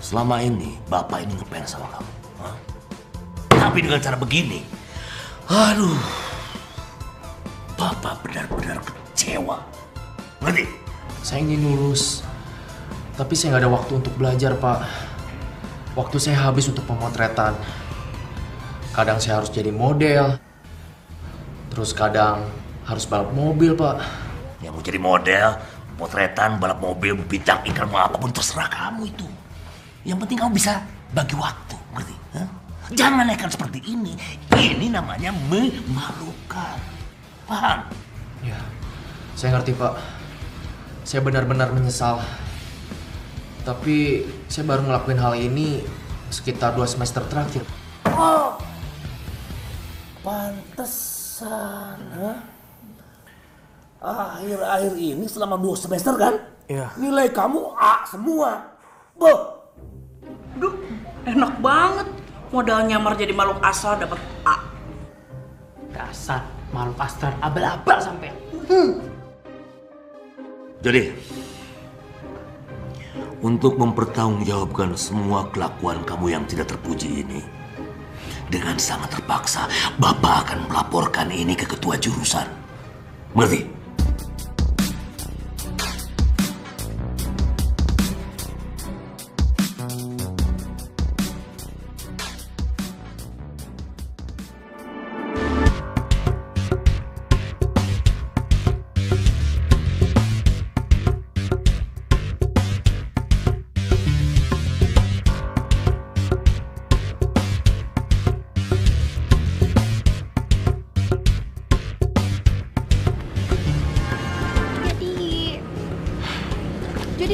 Selama ini Bapak ini ngepel sama kamu. Hah? Tapi dengan cara begini, aduh, Bapak benar-benar kecewa. Ngerti? Saya ingin lulus, tapi saya nggak ada waktu untuk belajar Pak. Waktu saya habis untuk pemotretan. Kadang saya harus jadi model, terus kadang harus balap mobil Pak. Yang mau jadi model, potretan, balap mobil, bintang iklan, mau apapun terserah kamu itu. Yang penting kamu bisa bagi waktu, ngerti? Hah? Jangan nekat seperti ini. Ini namanya memalukan. Paham? Ya, saya ngerti Pak. Saya benar-benar menyesal. Tapi saya baru ngelakuin hal ini sekitar 2 semester terakhir. Oh, pantesan, ha? Akhir-akhir ini selama 2 semester kan? Iya. Nilai kamu A semua. Boh. Duh, enak banget. Modal nyamar jadi makhluk astral dapat A. Dasar makhluk astral abal-abal sampai. Jadi, untuk mempertanggungjawabkan semua kelakuan kamu yang tidak terpuji ini, dengan sangat terpaksa, Bapak akan melaporkan ini ke ketua jurusan. Mengerti?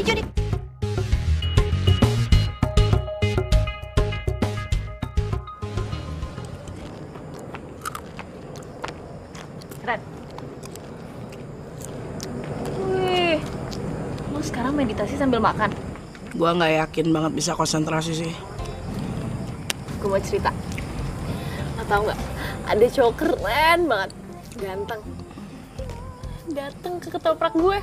Jody. Ren. sekarang meditasi sambil makan. Gua nggak yakin banget bisa konsentrasi sih. Gue mau cerita. Lo tau nggak? Ada cowok keren banget, ganteng. Dateng ke ketoprak gue.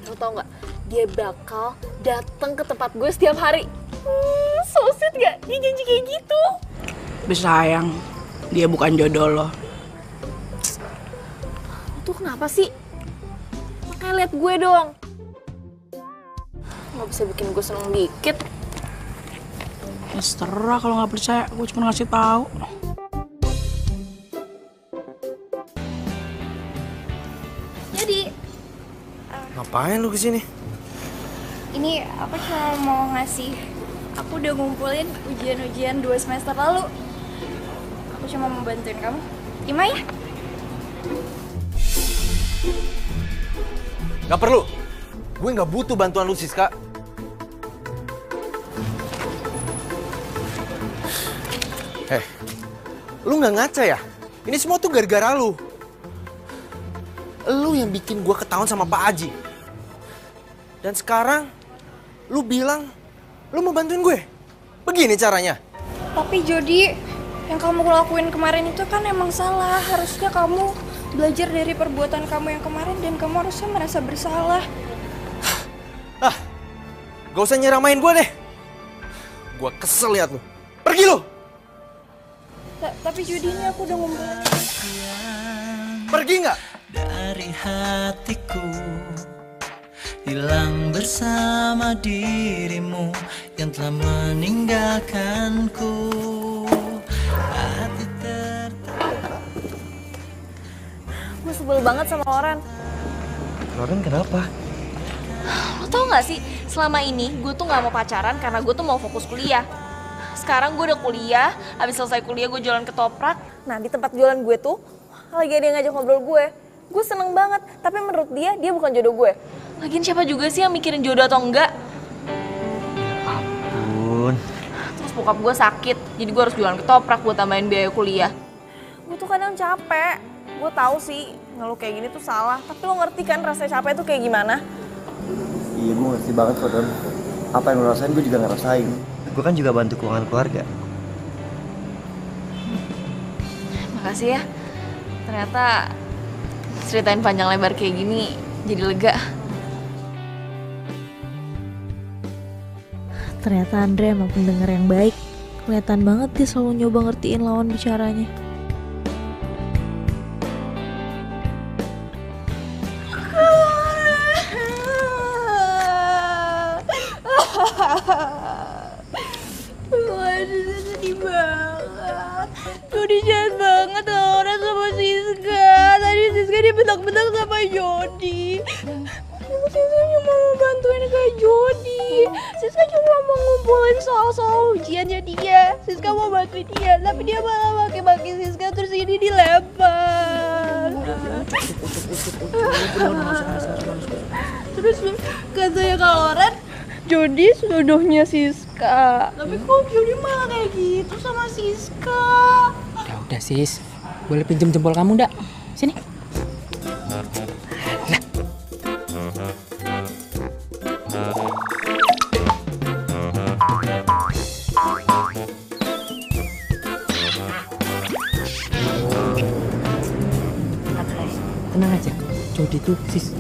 Lo tau nggak? Dia bakal datang ke tempat gue setiap hari. So sweet gak? Dia janji kayak gitu. Tapi sayang, dia bukan jodoh lo. Lo tuh kenapa sih? Makanya lihat gue dong. Gak bisa bikin gue seneng dikit. Ya terserah kalau nggak percaya, gue cuma ngasih tahu. Jadi, Ngapain lu kesini? Ini aku cuma mau ngasih. Aku udah ngumpulin ujian-ujian 2 semester lalu. Aku cuma mau bantuin kamu. Gimana ya? Gak perlu. Gue gak butuh bantuan lu, Siska. Lu gak ngaca ya? Ini semua tuh gara-gara lu. Lu yang bikin gue ketahuan sama Pak Haji. Dan sekarang, lu bilang, lu mau bantuin gue. Begini caranya. Tapi Jody, yang kamu lakuin kemarin itu kan emang salah. Harusnya kamu belajar dari perbuatan kamu yang kemarin dan kamu harusnya merasa bersalah. Gak usah nyeramain gue deh. Gue kesel liat lu. Pergi lu. Tapi Jody, ini aku udah ngumpulin. Pergi nggak? Dari hatiku hilang bersama dirimu yang telah meninggalkanku. Hati gue sebel banget sama Loren. Loren kenapa? Lo tau gak sih, selama ini gue tuh gak mau pacaran karena gue tuh mau fokus kuliah. Sekarang gue udah kuliah, habis selesai kuliah gue jualan ketoprak. Nah di tempat jualan gue tuh lagi ada yang ngajak ngobrol gue. Gue seneng banget, tapi menurut dia bukan jodoh gue. Lagian siapa juga sih yang mikirin jodoh atau enggak? Ampun. Terus bokap gue sakit, jadi gue harus jualan ketoprak buat tambahin biaya kuliah. Gue tuh kadang capek. Gue tahu sih ngeluh kayak gini tuh salah, tapi lo ngerti kan rasanya capek tuh kayak gimana? Iya, gue ngerti banget kok, Don. Apa yang lo rasain, gue juga ngerasain. Gue kan juga bantu keuangan keluarga. Makasih ya. Ternyata ceritain panjang lebar kayak gini jadi lega. Ternyata Andre emang pendengar yang baik. Kelihatan banget dia selalu nyoba ngertiin lawan bicaranya. Sedih banget. Jody jahat banget Laura sama Siska. Tadi Siska dibentak-bentak sama Jody. Siska cuma mau bantuin Kak Jody. Siska cuma mau ngumpulin soal-soal ujiannya dia. Siska mau bantuin dia, tapi dia malah maki-maki Siska terus ini dilempar. Terus katanya Kak Loren, Jody jodohnya Siska. Tapi kok Jody malah kayak gitu sama Siska? Udah sis, boleh pinjem jempol kamu ndak? Sini. Tenang aja, Jody tuh sis,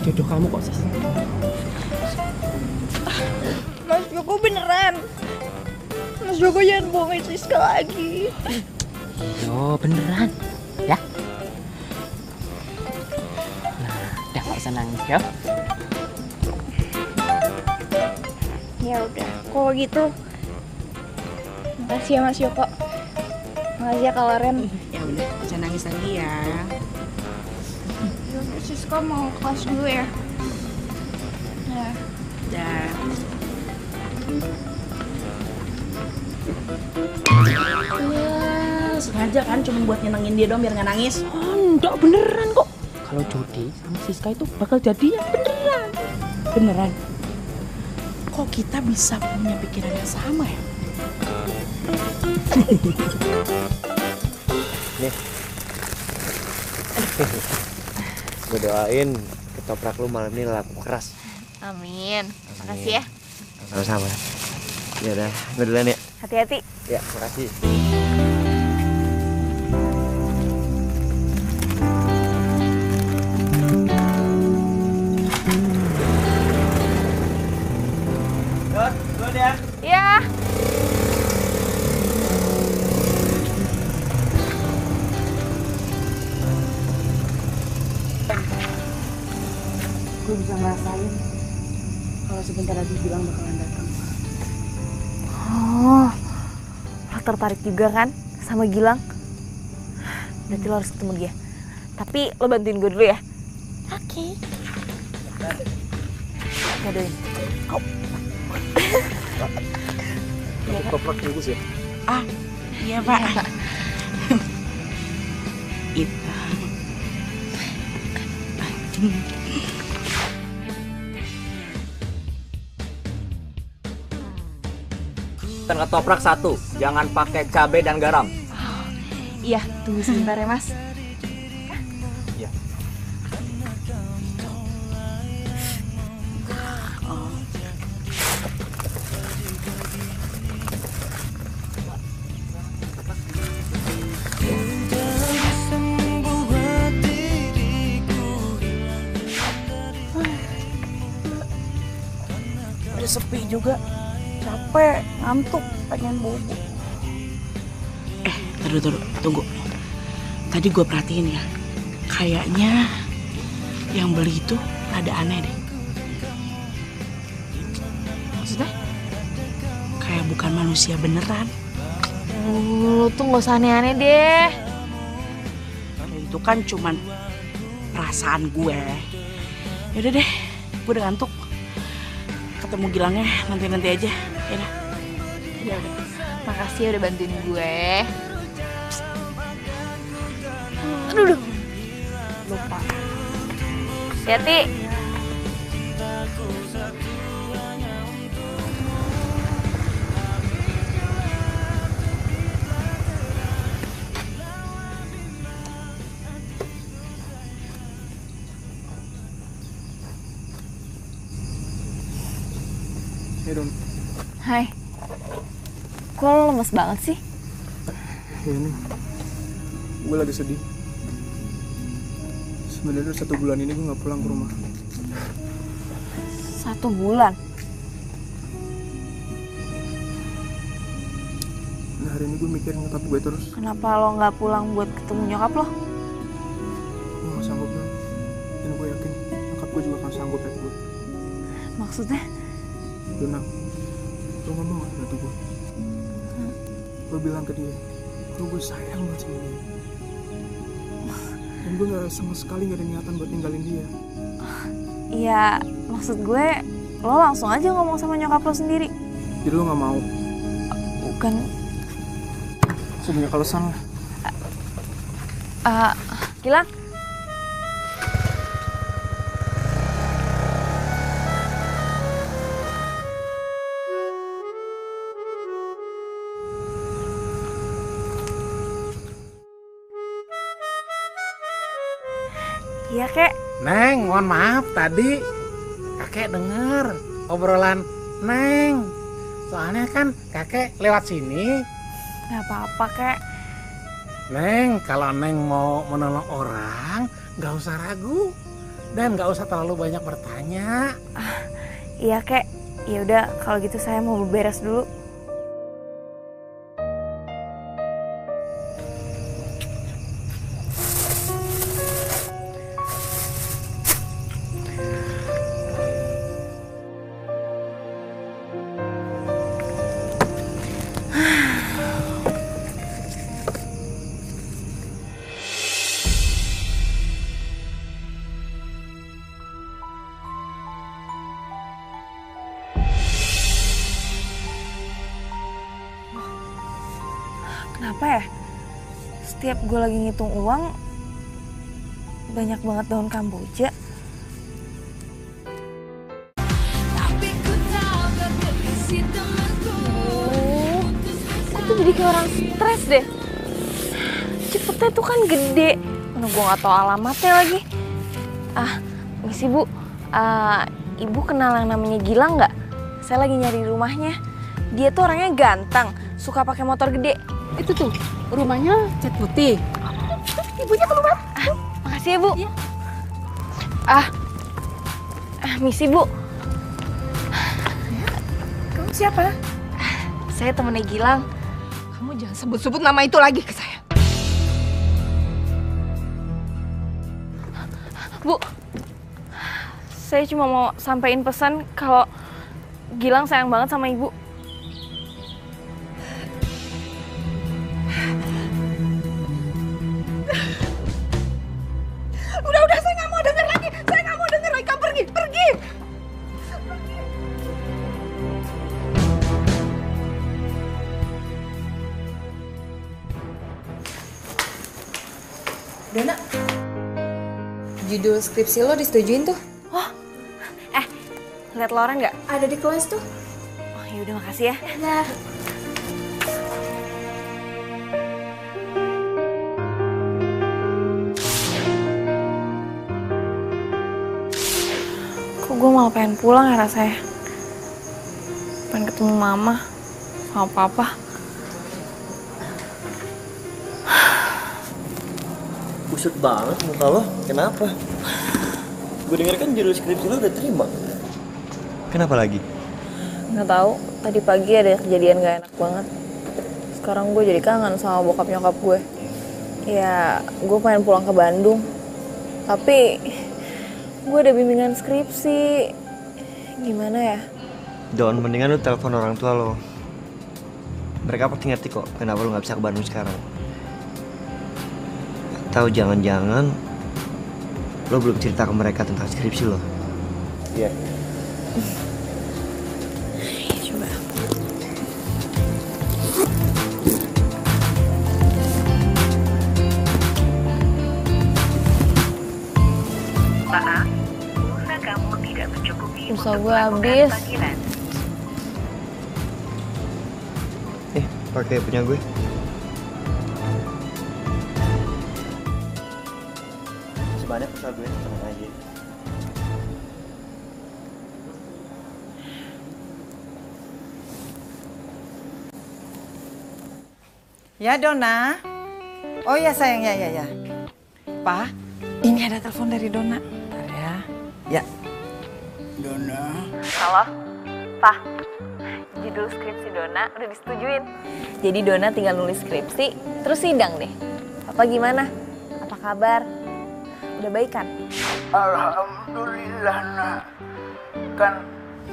jodoh kamu kok sis. Mas Joko beneran. Mas Joko jangan bohongin Siska lagi. Yo beneran, ya? Nah, udah gak usah nangis ya. Ya udah, kalau gitu. Makasih ya Mas Joko. Makasih ya Kak Loren. Ya udah, jangan nangis lagi ya. Yaudah, Siska mau kelas dulu ya. Nah. Dah. Ya, sengaja kan cuma buat nyenengin dia dong biar nggak nangis. Oh, enggak beneran kok. Kalau Jody sama Siska itu bakal jadian beneran. Beneran. Kok kita bisa punya pikiran yang sama ya? Nih. Gue doain ketoprak lu malam ini laku keras. Amin. Makasih ya. Sama-sama. Ya udah, gue duluan ya. Hati-hati. Ya, makasih. Duluan ya. Iya. Gue bisa ngerasain kalau sebentar lagi Gilang bakalan datang. Oh, lo tertarik juga kan sama Gilang? Berarti lo harus ketemu dia. Tapi lo bantuin gue dulu ya. Oke. Gadoin. Kau. Toprak bungkus ya? Ah, iya Pak. Itu. Pesan ketoprak 1, jangan pakai cabai dan garam. Iya, tunggu sebentar ya Mas. Iya. Udah sepi juga. Capek, ngantuk, pengen bobo. Tunggu. Tadi gue perhatiin ya, kayaknya yang beli itu rada aneh deh. Maksudnya? Kayak bukan manusia beneran. Lo tuh gak usah aneh-aneh deh. Itu kan cuman perasaan gue. Yaudah deh, gue udah ngantuk. Ketemu Gilangnya nanti aja. Ya udah. Makasih ya udah bantuin gue. Aduh. Lupa. Hati-hati. Hey Don. Hai. Kok lo lemes banget sih? Ya nih, gue lagi sedih. Sebenarnya 1 bulan ini gue nggak pulang ke rumah. 1 bulan? Nah hari ini gue mikir nyokap gue terus. Kenapa lo nggak pulang buat ketemu nyokap lo? Gue gak sanggup Don. Dan gue yakin nyokap gue juga gak sanggup liat gue. Maksudnya? Donang, lo ngomong gak bantu gue? Lo bilang ke dia kalau gue sayang banget sama dia. Dan gue gak sama sekali gak ada niatan buat ninggalin dia. Iya, maksud gue lo langsung aja ngomong sama nyokap lo sendiri. Jadi lo gak mau? Bukan. Sebanyak alasan lah. Gilang? Iya, Kek. Neng, mohon maaf tadi kakek denger obrolan Neng. Soalnya kan kakek lewat sini. Gak apa-apa, Kek. Neng, kalau Neng mau menolong orang, gak usah ragu. Dan gak usah terlalu banyak bertanya. Iya, Kek. Ya udah, kalau gitu saya mau beberes dulu. Kenapa ya? Setiap gue lagi ngitung uang, banyak banget daun kamboja. Gue tuh jadi kayak orang stres deh. Cepetnya tuh kan gede. Mana gue gak tahu alamatnya lagi. Misi Bu, Ibu kenal yang namanya Gilang nggak? Saya lagi nyari rumahnya. Dia tuh orangnya ganteng, suka pakai motor gede. Itu tuh, rumahnya cat putih. Ibunya keluar. Makasih ya, Bu. Iya. Misi, Bu. Kamu siapa? Saya temennya Gilang. Kamu jangan sebut-sebut nama itu lagi ke saya. Bu, saya cuma mau sampein pesan kalau Gilang sayang banget sama Ibu. Udah, saya nggak mau denger lagi. Saya nggak mau denger lagi. Kamu pergi. Dona, judul skripsi lo disetujuin tuh. Lihat Lauren nggak? Ada di kelas tuh. Oh, yaudah makasih ya. Ya. Kok gue malah pengen pulang ya rasanya. Pengen ketemu mama sama papa. Busuk banget muka lo, kenapa? Gue denger kan judul skripsi lo udah terima. Kenapa lagi? Nggak tahu. Tadi pagi ada kejadian gak enak banget. Sekarang gue jadi kangen sama bokap nyokap gue. Ya, gue pengen pulang ke Bandung. Tapi gue ada bimbingan skripsi. Gimana ya? Don, mendingan lu telepon orang tua lo. Mereka pasti ngerti kok kenapa lu nggak bisa ke Bandung sekarang. Tahu jangan-jangan lo belum cerita ke mereka tentang skripsi lo. Iya. Coba. Maaf, pulsa kamu tidak mencukupi. Pulsa gue habis. Pakai punya gue. Sebanyak pulsa gue, tenang aja. Ya, Dona. Oh ya sayang, ya. Pa, ini ada telepon dari Dona. Bentar ya. Ya. Dona. Halo, Pak. Judul skripsi Dona udah disetujuin. Jadi Dona tinggal nulis skripsi, terus sidang deh. Apa gimana? Apa kabar? Udah baik kan? Alhamdulillah, nak. Kan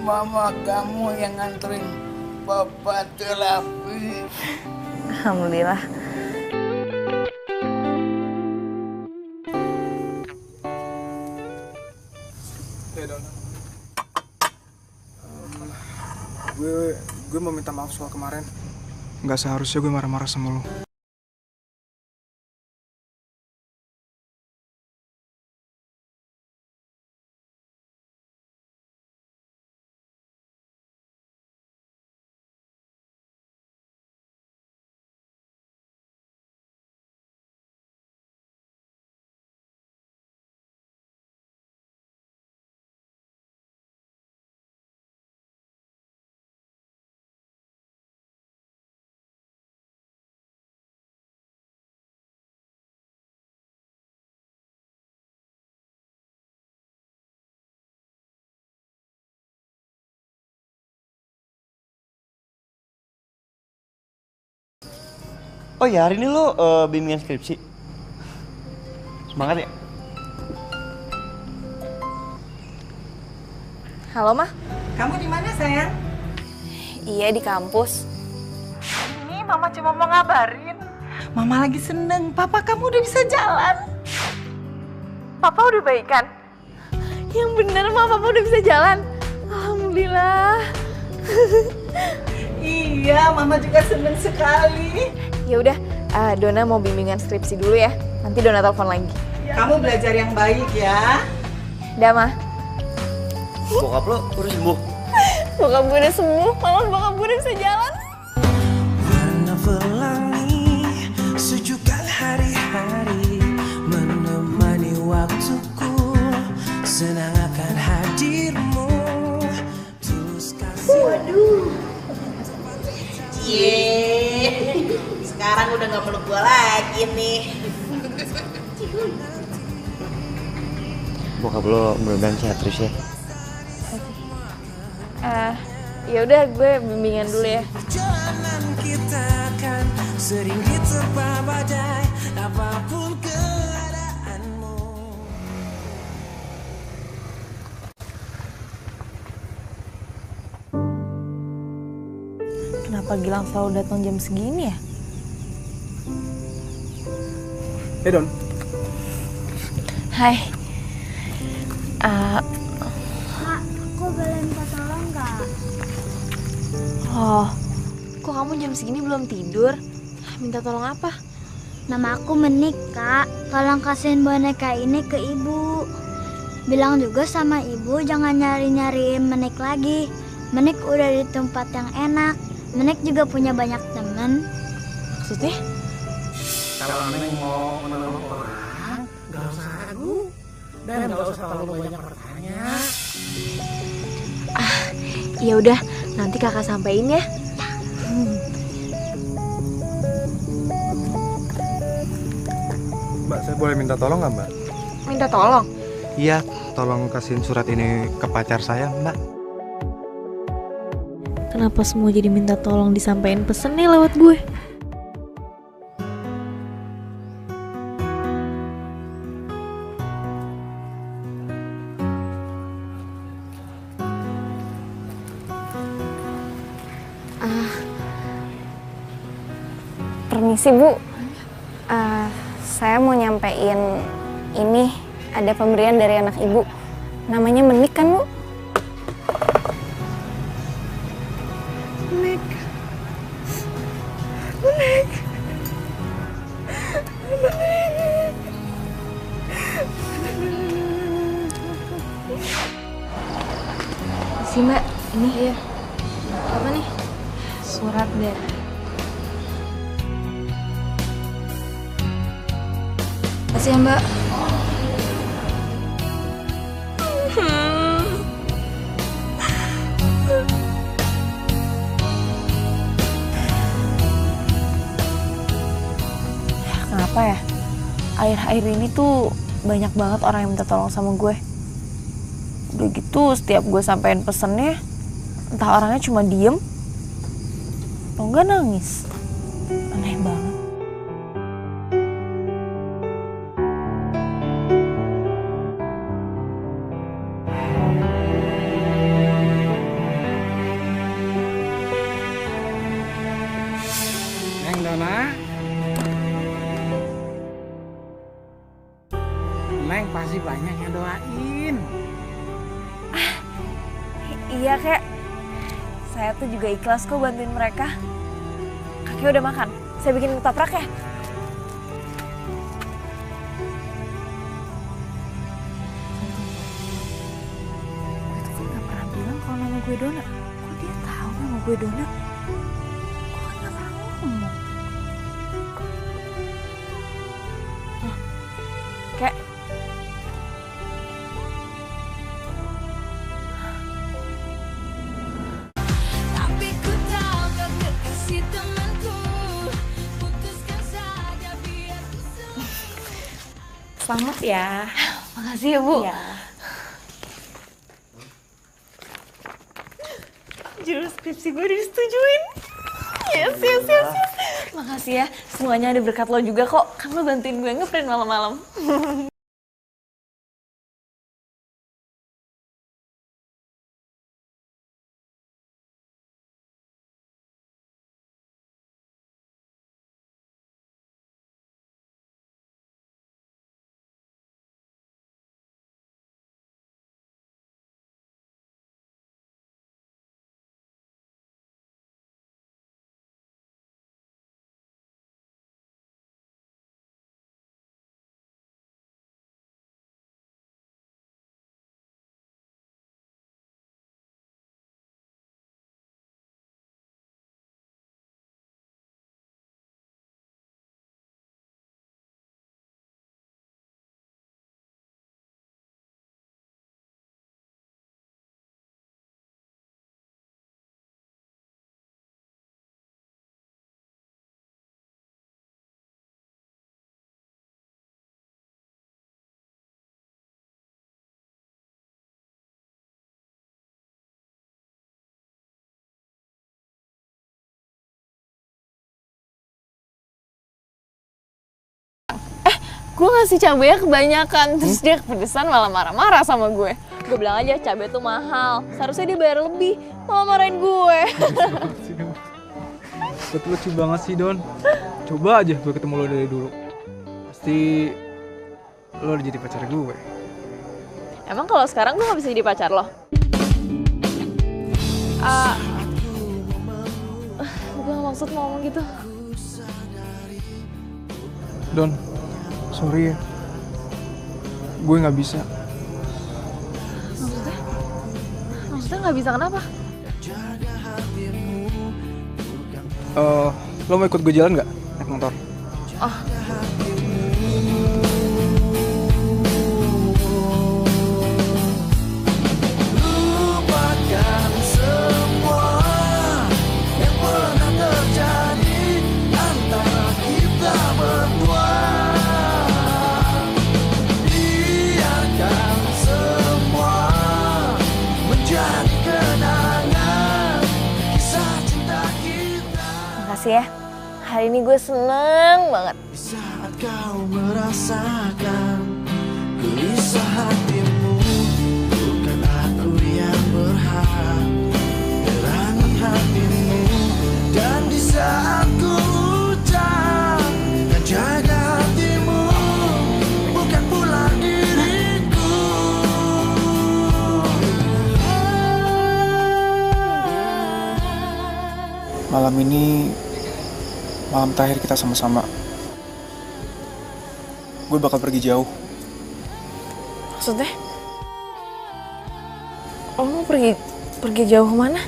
mama kamu yang nganterin Papa terapi. Alhamdulillah. Ya, Dona. Gue mau minta maaf soal kemarin. Nggak seharusnya gue marah-marah sama lo. Oh ya, hari ini lo bimbingan skripsi. Semangat ya. Halo, Ma. Kamu di mana, sayang? Iya, di kampus. Ini Mama cuma mau ngabarin. Mama lagi seneng, Papa kamu udah bisa jalan. Papa udah baikan? Yang bener, Ma, Papa udah bisa jalan. Alhamdulillah. Iya, Mama juga seneng sekali. Ya udah, Dona mau bimbingan skripsi dulu ya. Nanti Dona telepon lagi. Kamu belajar yang baik ya. Udah, Ma. Bokap lo udah sembuh. Bokap gue udah sembuh, malah bokap gue udah bisa jalan. Warna pelangi, sejukkan hari-hari, menemani waktuku, senang akan hadirmu. Sekarang udah gak meluk gua lagi nih. Bokap lo mudah-mudahan sehat terus ya. Ya udah gue bimbingan dulu ya. Perjalanan kita kan sering diterpa badai apapun keadaanmu. Kenapa Gilang selalu datang jam segini ya? Don. Hai. Kak, aku boleh minta tolong nggak? Oh, kok kamu jam segini belum tidur? Minta tolong apa? Nama aku Menik, Kak. Tolong kasihin boneka ini ke ibu. Bilang juga sama ibu jangan nyari-nyariin Menik lagi. Menik udah di tempat yang enak. Menik juga punya banyak temen. Maksudnya? Kalau Neng mau menolong orang, gak usah ragu. Dan gak usah terlalu banyak bertanya. Ya udah, nanti kakak sampein ya. Mbak, saya boleh minta tolong nggak, Mbak? Minta tolong? Iya, tolong kasihin surat ini ke pacar saya, Mbak. Kenapa semua jadi minta tolong disampaikan pesennya lewat gue? Permisi Bu, saya mau nyampein ini ada pemberian dari anak ibu, namanya Menik kan Bu? Menik. Menik. Si Mbak, ini ya. Apa nih? Surat deh. Makasih ya Mbak. Kenapa ya? Akhir-akhir ini tuh banyak banget orang yang minta tolong sama gue. Udah gitu setiap gue sampein pesennya, entah orangnya cuma diem atau enggak nangis. Aneh banget. Neng Dona. Neng pasti banyak yang doain. Iya kek, saya tuh juga ikhlas kok bantuin mereka. Kakek udah makan, saya bikin ketoprak ya. Gue tuh kan gak pernah bilang kalau nama gue Dona. Kok dia tahu nama gue Dona? Gue kan gak pernah ngomong. Nah, kek. Selamat ya. Makasih ya Bu. Iya. Jurus skripsi gue disetujuin. Yes. Makasih ya, semuanya ada berkat lo juga kok. Kan lo bantuin gue ngeprint malam-malam. gue ngasih cabenya kebanyakan, terus dia kepedesan malah marah-marah sama gue. Gue bilang aja cabai tuh mahal, seharusnya dia bayar lebih, malah marahin gue. Betul lucu banget sih Don. Coba aja gue ketemu lo dari dulu, pasti lo udah jadi pacar gue. Emang kalau sekarang gue gak bisa jadi pacar lo? Gue gak maksud ngomong gitu. Don, sorry ya, gue gak bisa. Maksudnya gak bisa kenapa? Lo mau ikut gue jalan gak? Naik motor? Oh. Lupakan semua yang pernah terjadi antara kita berdua. Biarkan semua menjadi kenangan kisah cinta kita. Makasih ya, hari ini gue seneng banget. Saat kau merasakan gelisah hatimu, bukan aku yang berhak merangi hatimu. Dan di saat ku ucap dan jaga hatimu, bukan pula diriku. Malam ini malam terakhir kita sama-sama. Gue bakal pergi jauh. Maksudnya? Lo mau pergi jauh kemana?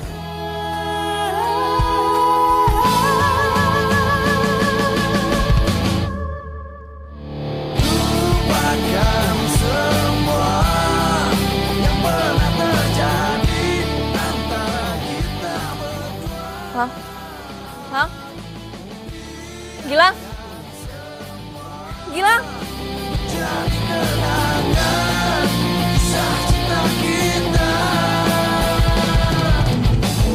Lupakan semua yang pernah terjadi antara kita berdua. Lang? Lang? Gilang? Gilang? Jadi kenangan kisah cinta kita.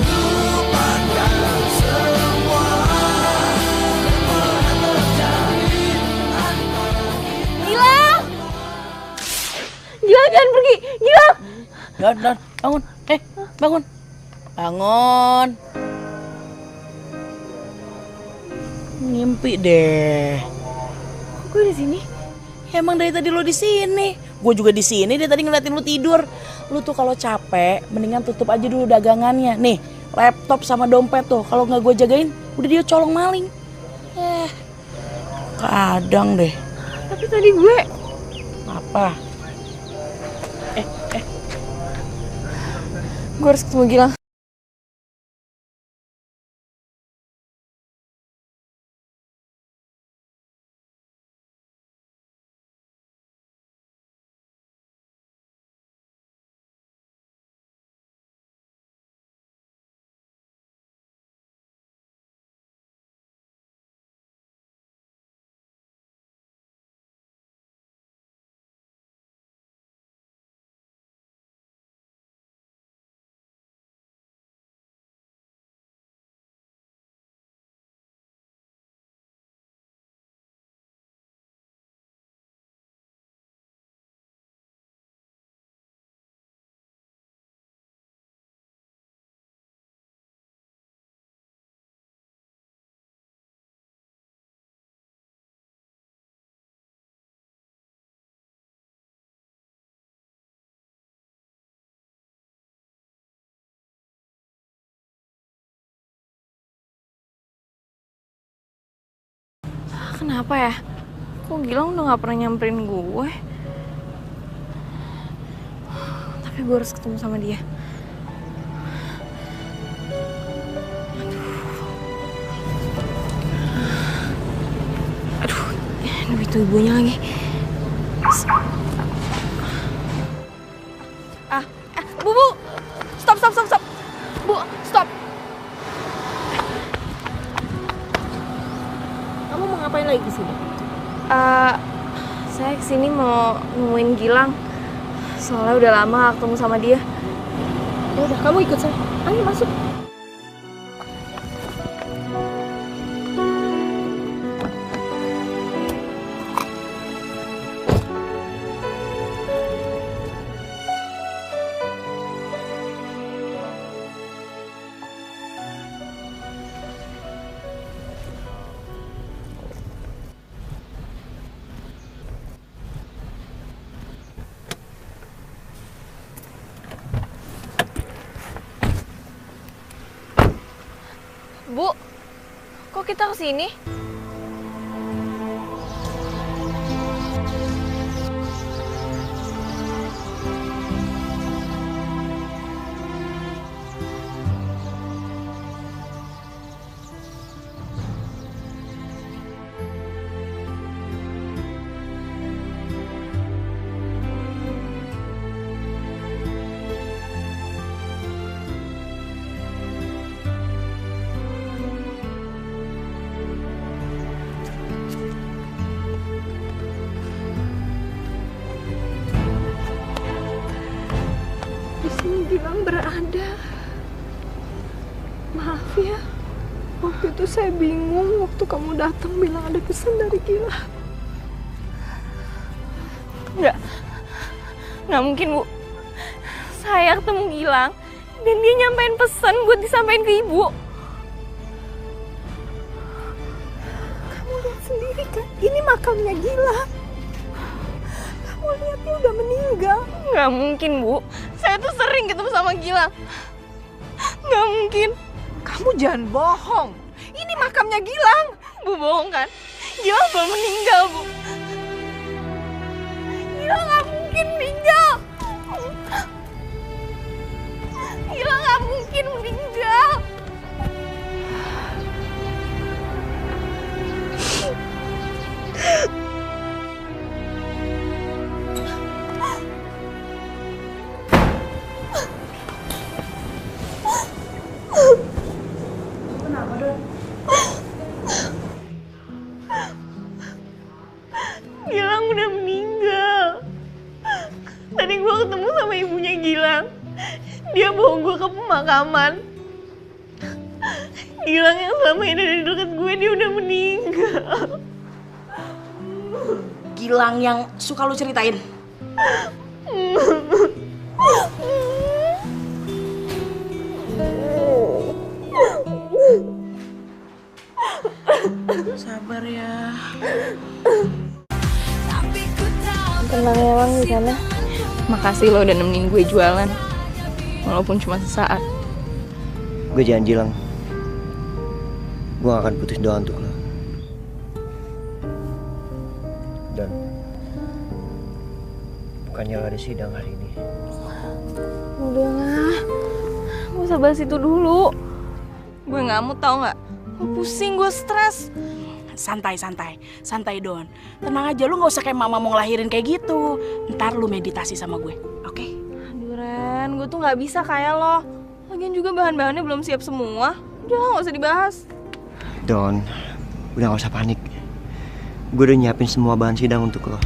Lupakan semua yang pernah terjadi antara kita. Gilang! Gilang jangan pergi! Gilang! Dan, bangun. Bangun. Bangun. Ngimpi deh. Kok gue di sini? Ya, emang dari tadi lo di sini. Gue juga di sini. Dia tadi ngeliatin lo tidur. Lo tuh kalau capek, mendingan tutup aja dulu dagangannya. Nih, laptop sama dompet tuh. Kalau nggak gue jagain, udah dia colong maling. Kadang deh. Tapi tadi gue. Apa? Gue harus ketemu Gilang. Kenapa ya? Kok Gilang udah gak pernah nyamperin gue? Tapi gue harus ketemu sama dia. Aduh, itu ibunya lagi. Bu, stop. Bu, stop. Kamu mau ngapain lagi kesini? Saya kesini mau nemuin Gilang. Soalnya udah lama gak ketemu sama dia. Ya udah, kamu ikut saya. Ayo masuk. Bu, kok kita kesini? Gilang berada. Maaf ya, waktu itu saya bingung waktu kamu datang bilang ada pesan dari Gilang. Nggak mungkin, Bu. Saya ketemu Gilang dan dia nyampein pesan buat disampaikan ke Ibu. Kamu lihat sendiri kan, ini makamnya Gilang. Kamu lihat dia udah meninggal. Nggak mungkin, Bu. Saya tuh sering ketemu sama Gilang. Nggak mungkin. Kamu jangan bohong. Ini makamnya Gilang. Bu bohong kan? Gilang belum meninggal, Bu. Gilang nggak mungkin meninggal. Gilang nggak mungkin meninggal. Kenapa, Don? Gilang udah meninggal. Tadi gue ketemu sama ibunya Gilang. Dia bawa gue ke pemakaman. Gilang yang selama ini ada di dekat gue, dia udah meninggal. Gilang yang suka lu ceritain? Sabar ya. Tenang ya Lang di sana. Makasih lo udah nemenin gue jualan, walaupun cuma sesaat. Gue janji Lang, gue gak akan putus doa untuk lo. Dan bukannya lo ada sidang hari ini. Udahlah, gak usah bahas itu dulu. Gue gak mau, tau gak? Gue pusing, gue stres. Santai Don. Tenang aja, lu gak usah kayak mama mau ngelahirin kayak gitu. Ntar lu meditasi sama gue, oke? Aduh Ren, gue tuh gak bisa kayak lo. Lagian juga bahan-bahannya belum siap semua. Udah lah, gak usah dibahas. Don, udah gak usah panik. Gue udah nyiapin semua bahan sidang untuk lo.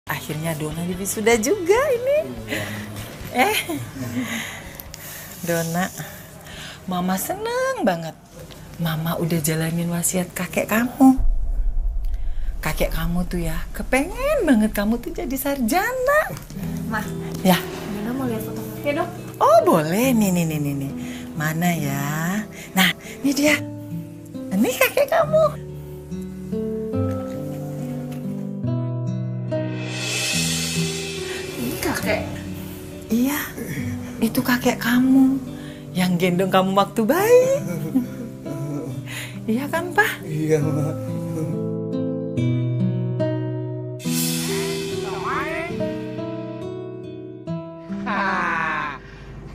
Akhirnya Dona jadi sudah juga ini. Dona, Mama seneng banget. Mama udah jalanin wasiat kakek kamu. Kakek kamu tuh ya, kepengen banget kamu tuh jadi sarjana. Ma, Ya. Dona mau lihat foto kakek dong? Oh boleh, nih. Mana ya? Nah, ini dia. Ini kakek kamu. Ini kakek. Iya, itu kakek kamu yang gendong kamu waktu bayi. Iya kan, Pak? Iya, Mak.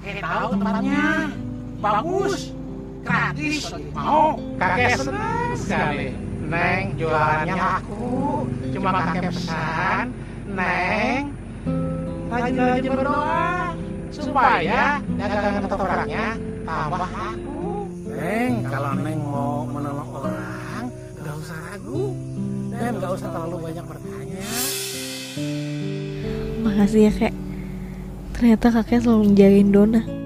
Kakek tahu tempatnya. Bagus. Gratis. Mau? Kakek senang sekali. Neng, jualannya laku. Cuma kakek pesan, Neng, rajin-rajin berdoa supaya dagangan ketopraknya tambah laku. Neng, kalau Neng mau menolong orang, nggak usah ragu dan nggak usah terlalu banyak bertanya. Makasih ya, Kek. Ternyata kakek selalu menjagain Dona.